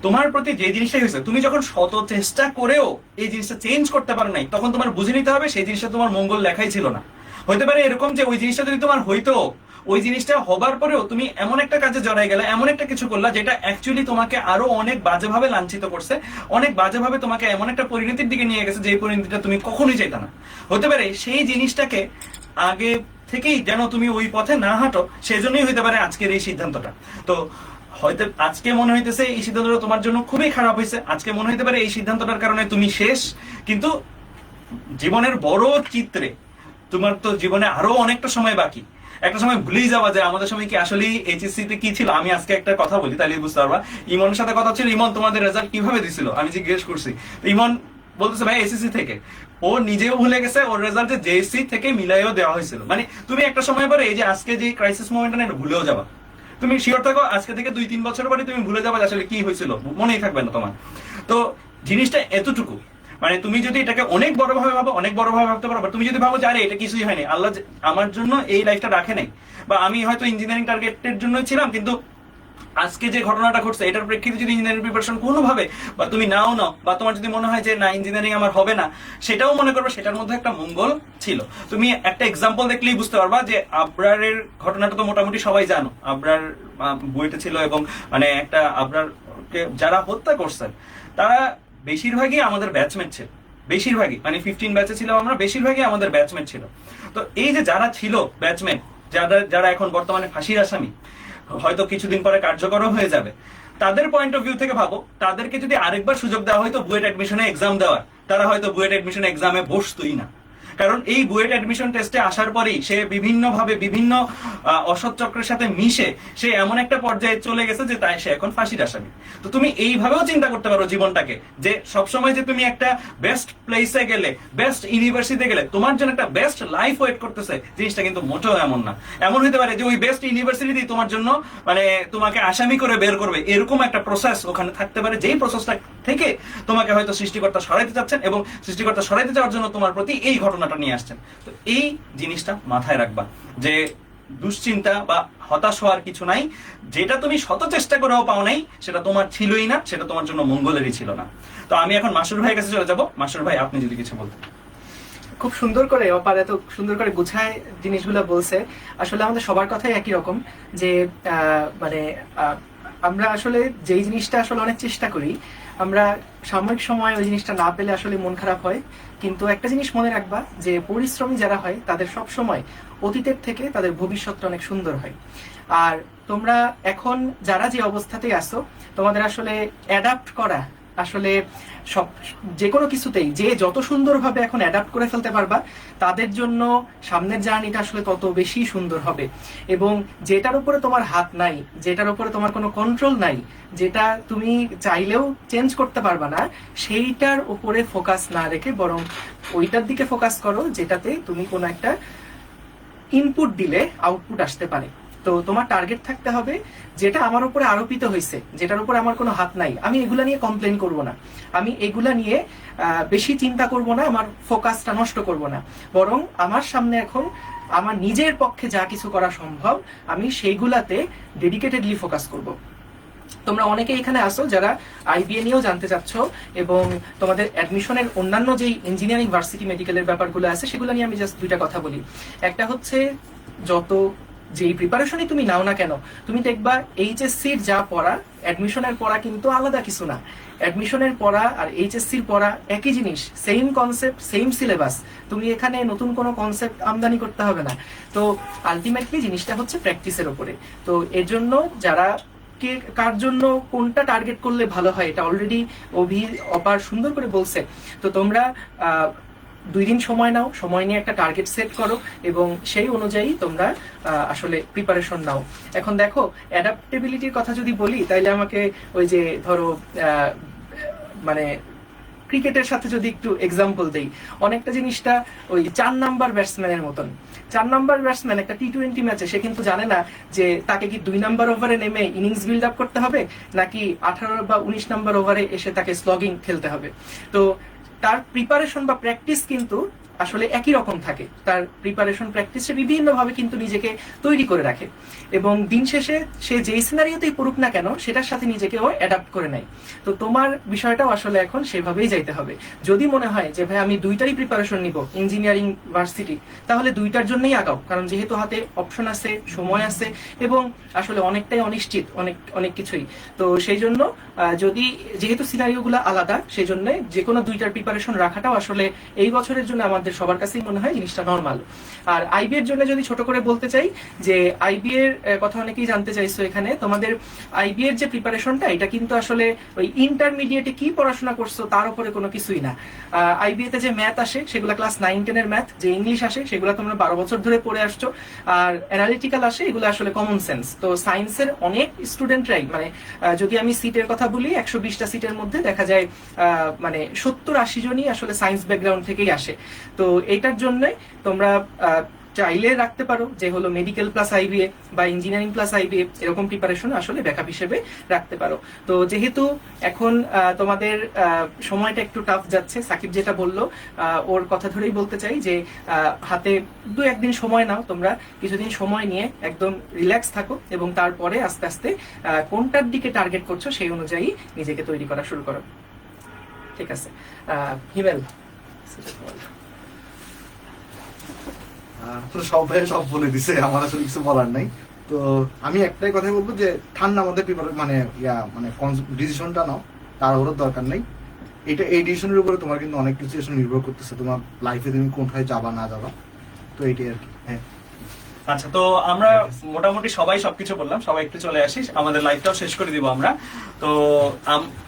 তোমার প্রতি যে জিনিসটাই হয়েছে, তুমি যখন শত চেষ্টা করেও এই জিনিসটা চেঞ্জ করতে পারো নাই, তখন তোমার বুঝে নিতে হবে সেই জিনিসটা তোমার মঙ্গল লেখাই ছিল না। হইতে পারে এরকম যে ওই জিনিসটা যদি তোমার হইতো, ওই জিনিসটা হবার পরেও তুমি এমন একটা কাজে জড়াই গেলে, এমন একটা কিছু করলা যেটা অ্যাকচুয়ালি তোমাকে আরো অনেক বাজেভাবে লাঞ্ছিত করছে, অনেক বাজেভাবে তোমাকে এমন একটা পরিণতির দিকে নিয়ে গেছে যে পরিণতিটা তুমি কখনোই চাইতা না। হতে পারে সেই জিনিসটাকে আগে থেকেই যেন তুমি ওই পথে না হাঁটো, সেজন্যই হইতে পারে আজকের এই সিদ্ধান্তটা। তো হয়তো আজকে মনে হইতেছে এই সিদ্ধান্তটা তোমার জন্য খুবই খারাপ হয়েছে, আজকে মনে হইতে পারে এই সিদ্ধান্তটার কারণে তুমি শেষ, কিন্তু জীবনের বড় চিত্রে তোমার তো জীবনে আরো অনেকটা সময় বাকি, একটা সময় ভুলেই যাবা যে আমাদের সময় কি আসলে এইচএসসি তে কি ছিল। আমি আজকে একটা কথা বলি তাহলে বুঝতে পারবা। ইমনের সাথে কথা ছিল, ইমন তোমাদের রেজাল্ট কিভাবে দিছিল আমি জিজ্ঞেস করছি, তো ইমন বলতেছে ভাই এসএসসি থেকে। ও নিজেও ভুলে গেছে ওর রেজাল্টে জেএসসি থেকে মিলাইও দেওয়া হয়েছিল। মানে তুমি একটা সময় পরে এই যে আজকে যে ক্রাইসিস মোমেন্টটা না, এটা ভুলেও যাবা। তুমি শিওর থাকো আজকে থেকে 2-3 বছর পরে তুমি ভুলে যাবা যে আসলে কি হয়েছিল, মনেই থাকবে না তোমার। তো জিনিসটা এতটুকু, মানে তুমি যদি এটাকে অনেক বড় ভাবে ভাবো, অনেক বড় ভাবে ভাবতে পারো। তুমি যদি ভাবো যে আরে এটা কিছুই হয়নি, আল্লাহ আমার জন্য এই লাইফটা রাখে নাই, বা আমি হয়তো ইঞ্জিনিয়ারিং টার্গেটের জন্যই ছিলাম, কিন্তু আজকে যে ঘটনাটা ঘটছে এটার প্রেক্ষিতে যদি ইঞ্জিনিয়ারিং প্রিপারেশন কোনোভাবে বা তুমি নাও বা তোমার যদি মনে হয় যে না ইঞ্জিনিয়ারিং আমার হবে না, সেটাও মনে করবে সেটার মধ্যে একটা মঙ্গল ছিল। তুমি একটা এক্সাম্পল দেখলেই বুঝতে পারবা যে আবরারের ঘটনাটা তো মোটামুটি সবাই জানো, আবরার বইটা ছিল, এবং মানে একটা আবরারকে যারা হত্যা করছেন তারা বেশিরভাগই আমাদের ব্যাচমেট ছিল, বেশিরভাগই মানে 15 ব্যাচে ছিলাম আমরা, বেশিরভাগই আমাদের ব্যাচমেট ছিল। তো এই যে যারা ছিল ব্যাচমেট, যারা এখন বর্তমানে ফাঁসির আসামি, হয়তো কিছুদিন পরে কার্যকরও হয়ে যাবে, তাদের পয়েন্ট অফ ভিউ থেকে ভাবো, তাদেরকে যদি আরেকবার সুযোগ দেওয়া হয়তো বুয়েট অ্যাডমিশনে এক্সাম দেওয়ার, তারা হয়তো বুয়েট অ্যাডমিশন এক্সামে বসতোই না। কারণ এই বুয়েট অ্যাডমিশন টেস্টে আসার পরেই সে বিভিন্নভাবে বিভিন্ন অসৎ চক্রের সাথে মিশে সে এমন একটা পর্যায়ে চলে গেছে যে তাই সে এখন ফাঁসির আসামি। তো তুমি এইভাবেও চিন্তা করতে পারো জীবনটাকে, যে সবসময় যে তুমি একটা বেস্ট প্লেসে গেলে, বেস্ট ইউনিভার্সিটিতে গেলে তোমার জন্য একটা বেস্ট লাইফ ওয়েট করতেছে, জিনিসটা কিন্তু মোটেও এমন না। এমন হতে পারে যে ওই বেস্ট ইউনিভার্সিটি তোমার জন্য মানে তোমাকে আসামি করে বের করবে, এরকম একটা প্রসেস ওখানে থাকতে পারে, যেই প্রসেসটা থেকে তোমাকে হয়তো সৃষ্টিকর্তা সরাইতে চাচ্ছেন, এবং সৃষ্টিকর্তা সরাইতে যাওয়ার জন্য তোমার প্রতি এই ঘটনাটা নিয়ে আসছেন। তো এই জিনিসটা মাথায় রাখবা যে দুশ্চিন্তা বা হতাশ হওয়ার কিছু নাই, যেটা তুমি শত চেষ্টা করেও পাও নাই সেটা তোমার ছিলই না, সেটা তোমার জন্য মঙ্গলেরই ছিল না। তো আমি এখন মাসুর ভাইয়ের কাছে চলে যাব। মাসুর ভাই আপনি যদি কিছু বলতেন। খুব সুন্দর করে অপার এত সুন্দর করে গুছায় জিনিসগুলো বলছে। আসলে আমাদের সবার কথাই একই রকম, যে মানে আমরা আসলে যেই জিনিসটা আসলে অনেক চেষ্টা করি, আমরা সাময়িক সময় ওই জিনিসটা না পেলে আসলে মন খারাপ হয়। কিন্তু একটা জিনিস মনে রাখবা, যে পরিশ্রমী যারা হয় তাদের সব সময় অতীতের থেকে তাদের ভবিষ্যৎটা অনেক সুন্দর হয়। আর তোমরা এখন যারা যে অবস্থাতেই আসো, তোমাদের আসলে অ্যাডাপ্ট করা আসলে সব যে কোনো কিছুতেই যে যত সুন্দরভাবে এখন অ্যাডাপ্ট করে ফেলতে পারবা, তাদের জন্য সামনের জার্নিটা আসলে তত বেশি সুন্দর হবে। এবং যেটার উপরে তোমার হাত নাই, যেটার উপরে তোমার কোনো কন্ট্রোল নাই, যেটা তুমি চাইলেও চেঞ্জ করতে পারবা না, সেইটার উপরে ফোকাস না রেখে বরং ওইটার দিকে ফোকাস করো যেটাতে তুমি কোনো একটা ইনপুট দিলে আউটপুট আসতে পারে। তো তোমার টার্গেট থাকতে হবে যেটা আমার উপরে আরোপিত হয়েছে, যেটার উপরে আমার কোনো হাত নাই, আমি এগুলা নিয়ে কমপ্লেন করব না, আমি এগুলা নিয়ে বেশি চিন্তা করব না, আমার ফোকাসটা নষ্ট করব না, বরং আমার সামনে এখন আমার নিজের পক্ষে যা কিছু করা সম্ভব আমি সেইগুলাতে ডেডিকেটেডলি ফোকাস করব। তোমরা অনেকে এখানে আসো যারা আইবিএ নিয়েও জানতে চাচ্ছ, এবং তোমাদের অ্যাডমিশনের অন্যান্য যেই ইঞ্জিনিয়ারিং ভার্সিটি মেডিকেলের ব্যাপারগুলো আছে সেগুলো নিয়ে আমি জাস্ট দুইটা কথা বলি। একটা হচ্ছে, যত যেই প্রিপারেশনই তুমি নাও না কেন, তুমি দেখবা এইচএসসির যা পড়া অ্যাডমিশনের পড়া কিন্তু আলাদা কিছু না। অ্যাডমিশনের পড়া আর এইচএসসির পড়া একই জিনিস, সেম কনসেপ্ট, সেম সিলেবাস। তুমি এখানে নতুন কোনো কনসেপ্ট আমদানি করতে হবে না। তো আলটিমেটলি জিনিসটা হচ্ছে প্র্যাকটিসের উপরে। তো এর জন্য যারা কার জন্য কোনটা টার্গেট করলে ভালো হয় এটা অলরেডি অপার সুন্দর করে বলছে। তো তোমরা 2 দিন সময় নাও, সময় নিয়ে একটা টার্গেট সেট করো এবং সেই অনুযায়ী তোমরা আসলে প্রিপারেশন নাও। এখন দেখো, অ্যাডাপ্টেবিলিটির কথা যদি বলি, তাইলে আমাকে ওই যে ধরো মানে ক্রিকেটের সাথে যদি একটু এক্সাম্পল দেই, অনেকটা জিনিসটা ওই 4 নাম্বার ব্যাটসম্যানের মতন। 4 নাম্বার ব্যাটসম্যান একটা টি-20 ম্যাচে সে কিন্তু জানে না যে তাকে কি 2 নাম্বার ওভারে নেমে ইনিংস বিল্ড আপ করতে হবে, নাকি 18 বা 19 নাম্বার ওভারে এসে তাকে স্লগিং খেলতে হবে। তো তার প্রিপারেশন বা প্র্যাকটিস কিন্তু আসলে একই রকম থাকে। তার প্রিপারেশন প্র্যাকটিসে বিভিন্নভাবে কিন্তু নিজেকে তৈরি করে রাখে, এবং দিন শেষে সে যেই সিনারিওতেই পড়ুক না কেন সেটার সাথে নিজেকেও অ্যাডাপ্ট করে নেয়। তো তোমার বিষয়টাও আসলে এখন সেভাবেই যাইতে হবে। যদি মনে হয় যে ভাই আমি 2টারই প্রিপারেশন নিব ইঞ্জিনিয়ারিং ভার্সিটি, তাহলে 2টার জন্যই আগাও, কারণ যেহেতু হাতে অপশন আছে, সময় আছে, এবং আসলে অনেকটাই অনিশ্চিত অনেক কিছুই। তো সেই জন্য যেহেতু সিনারিওগুলো আলাদা, সেই জন্য যে কোনো 2টার প্রিপারেশন রাখাটাও আসলে এই বছরের জন্য আমাদের আমাদের সবার কাছেই মনে হয় জিনিসটা নর্মাল। আর আইবি এর জন্য যদি ছোট করে বলতে চাই যে আইবি এর কথা অনেকেই জানতে চাইছো এখানে, তোমাদের আইবি এর যে প্রিপারেশনটা এটা কিন্তু আসলে ওই ইন্টারমিডিয়েটে কি পড়াশোনা করছো তার উপরে কোনো কিছুই না। আইবি তে যে ম্যাথ আসে সেগুলো ক্লাস 9-10 এর ম্যাথ, যে ইংলিশ আসে সেগুলো তোমরা 12 বছর ধরে পড়ে আসছো, আর অ্যানালিটিক্যাল আসে এগুলো আসলে কমন সেন্স। তো সায়েন্সের অনেক স্টুডেন্টরাই মানে যদি আমি সিটের কথা বলি 120টা সিটের মধ্যে দেখা যায় মানে 70-80 জনই আসলে সায়েন্স ব্যাকগ্রাউন্ড থেকেই আসে। তো এইটার জন্য তোমরা চাইলে রাখতে পারো যে হলো মেডিকেল প্লাস আইবিএ বা ইঞ্জিনিয়ারিং প্লাস আইবিএ, এরকম প্রিপারেশন আসলে ব্যাকআপ হিসেবে রাখতে পারো। তো যেহেতু এখন তোমাদের সময়টা একটু টাফ যাচ্ছে, সাকিব যেটা বললো ওর কথা ধরেই বলতে চাই যে হাতে 2-1 দিন সময় নাও, তোমরা কিছুদিন সময় নিয়ে একদম রিল্যাক্স থাকো এবং তারপরে আস্তে আস্তে কোনটার দিকে টার্গেট করছো সেই অনুযায়ী নিজেকে তৈরি করা শুরু করো। ঠিক আছে, হিমেল সব ভাই সব বলে দিছে, আমার আসলে কিছু বলার নাই। তো আমি একটাই কথাই বলবো যে ঠান্ডা মধ্যে মানে ডিসিশনটা নাও, তার ওর দরকার নেই। এটা এই ডিসিশনের উপরে তোমার কিন্তু অনেক কিছু নির্ভর করতেছে, তোমার লাইফে তুমি কোনটায় যাবা না যাবা। তো এইটাই আর কি। হ্যাঁ আচ্ছা, তো আমরা মোটামুটি সবাই সবকিছু বললাম, সবাই একটু চলে আসিস, আমাদের লাইভটাও শেষ করে দিব আমরা। তো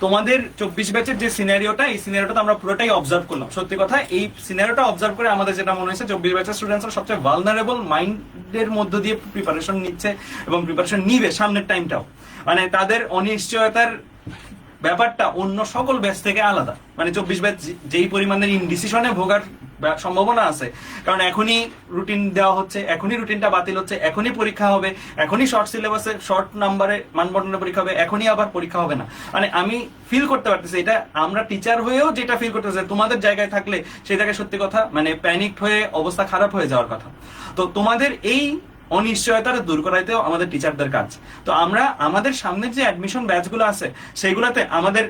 তোমাদের 24 ব্যাচের যে সিনারিওটা, এই সিনারিওটা আমরা পুরোটাই অবজার্ভ করলাম। সত্যি কথা, এই সিনারিওটা অবজার্ভ করে আমাদের যেটা মনে হয়েছে 24 ব্যাচের স্টুডেন্টসরা সবচেয়ে ভালনারেবল মাইন্ডের মধ্য দিয়ে প্রিপারেশন নিচ্ছে এবং প্রিপারেশন নিবে সামনের টাইমটাও। মানে তাদের অনিশ্চয়তার ব্যাপারটা অন্য সকল ব্যাচ থেকে আলাদা। মানে 24 ব্যাচ যেই পরিমাণের ইনডিসিশনে ভোগার সম্ভাবনা আছে, কারণ এখনই রুটিন দেওয়া হচ্ছে, এখনই রুটিনটা বাতিল হচ্ছে, এখনই পরীক্ষা হবে, এখনই শর্ট সিলেবাসে শর্ট নাম্বারে মানবন্টনের পরীক্ষা হবে, এখনই আবার পরীক্ষা হবে না। মানে আমি ফিল করতে পারতেছি, এটা আমরা টিচার হয়েও যেটা ফিল করতেছি, তোমাদের জায়গায় থাকলে সেই জায়গায় সত্যি কথা মানে প্যানিকড হয়ে অবস্থা খারাপ হয়ে যাওয়ার কথা। তো তোমাদের এই অনিশ্চয়তা দূর করাইতেও আমাদের টিচারদের কাজ। তো আমরা আমাদের সামনের যে অ্যাডমিশন ব্যাচগুলো আছে সেগুলোতে আমাদের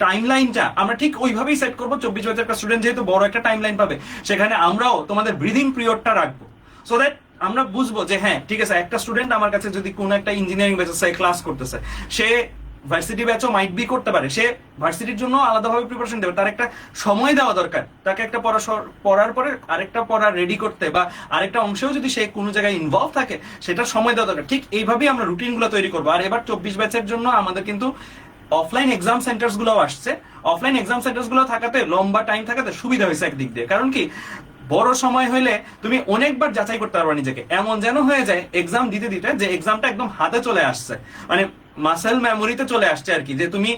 টাইমলাইনটা আমরা ঠিক ওইভাবেই সেট করবো। 24 ব্যাচের একটা স্টুডেন্ট যেহেতু বড় একটা টাইমলাইন পাবে, সেখানে আমরাও তোমাদের ব্রিদিং পিরিয়ডটা রাখবো, সো দ্যাট আমরা বুঝবো যে হ্যাঁ ঠিক আছে, একটা স্টুডেন্ট আমার কাছে যদি কোনো একটা ইঞ্জিনিয়ারিং ব্যাচে ক্লাস করতেছে, সে ভার্সিটি ব্যাচও মাইট বি করতে পারে, সে ভার্সিটির জন্য আলাদাভাবে প্রিপারেশন দেবে, তার একটা সময় দেওয়া দরকার, তাকে একটা পড়ার পরে আরেকটা পড়া রেডি করতে বা আরেকটা অংশেও যদি সে কোনো জায়গায় ইনভলভ থাকে সেটা সময় দেওয়া দরকার। ঠিক এইভাবেই আমরা রুটিনগুলো তৈরি করবো। আর এবার 24 ব্যাচের জন্য আমাদের কিন্তু অফলাইন এক্সাম সেন্টার্স গুলো আসছে। অফলাইন এক্সাম সেন্টার্স গুলো থাকাতে লম্বা টাইম থাকাতে সুবিধা হয়েছে একদিক দিয়ে, কারণ কি বড় সময় হইলে তুমি অনেকবার যাচাই করতে পারবে নিজেকে। এমন যেন হয়ে যায় এক্সাম দিতে দিতে যে এক্সামটা একদম হাতে চলে আসছে, মানে মাসেল মেমোরিতে চলে আসছে আর কি, যে তুমি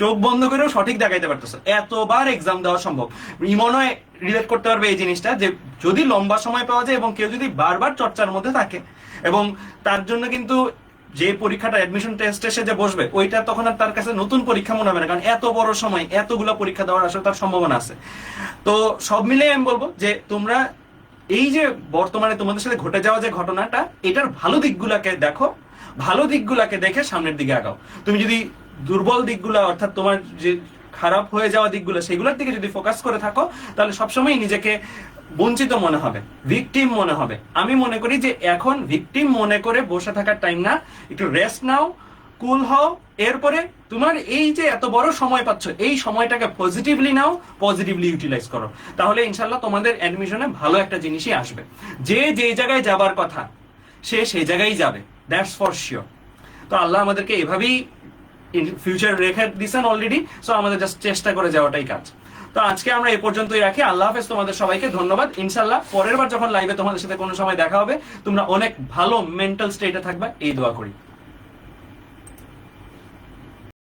চোখ বন্ধ করেও সঠিক দেখাইতে পারতেছো। এতবার এক্সাম দেওয়া সম্ভব। মনে রিলেট করতে পারবে এই জিনিসটা, যে যদি লম্বা সময় পাওয়া যায় এবং কেউ যদি বারবার চর্চার মধ্যে থাকে, এবং তার জন্য কিন্তু যে পরীক্ষাটা অ্যাডমিশন টেস্টে সে যে বসবে ওইটা তখন আর তার কাছে নতুন পরীক্ষা মনে হবে না, কারণ এত বড় সময় এতগুলো পরীক্ষা দেওয়ার আসলে তার সম্ভাবনা আছে। তো সব মিলে আমি বলবো যে তোমরা এই যে বর্তমানে তোমাদের সাথে ঘটে যাওয়া যে ঘটনাটা, এটার ভালো দিকগুলাকে দেখো, ভালো দিকগুলাকে দেখে সামনের দিকে আগাও। তুমি যদি দুর্বল দিকগুলা অর্থাৎ তোমার যে খারাপ হয়ে যাওয়া দিকগুলো সেগুলোর দিকে যদি ফোকাস করে থাকো, তাহলে সবসময় নিজেকে বঞ্চিত মনে হবে, ভিকটিম মনে হবে। আমি মনে করি যে এখন ভিকটিম মনে করে বসে থাকার টাইম না, একটু রেস্ট নাও, কুল হও, এরপরে তোমার এই যে এত বড় সময় পাচ্ছ এই সময়টাকে পজিটিভলি নাও, পজিটিভলি ইউটিলাইজ করো, তাহলে ইনশাল্লাহ তোমাদের অ্যাডমিশনে ভালো একটা জিনিসই আসবে। যে জায়গায় যাবার কথা সে সেই জায়গায় যাবে, দ্যাটস ফর শিওর। তো আল্লাহ আমাদেরকে এভাবেই ফিউচার রেখে দিচ্ছেন অলরেডি, সো আমাদের জাস্ট চেষ্টা করে যাওয়াটাই কাজ। তো আজকে আমরা এই পর্যন্তই রাখি। আল্লাহ হাফেজ, তোমাদের সবাইকে ধন্যবাদ। ইনশাল্লাহ পরের বার যখন লাইভে তোমাদের সাথে কোনো সময় দেখা হবে, তোমরা অনেক ভালো মেন্টাল স্টেটে থাকবে, এই দোয়া করি।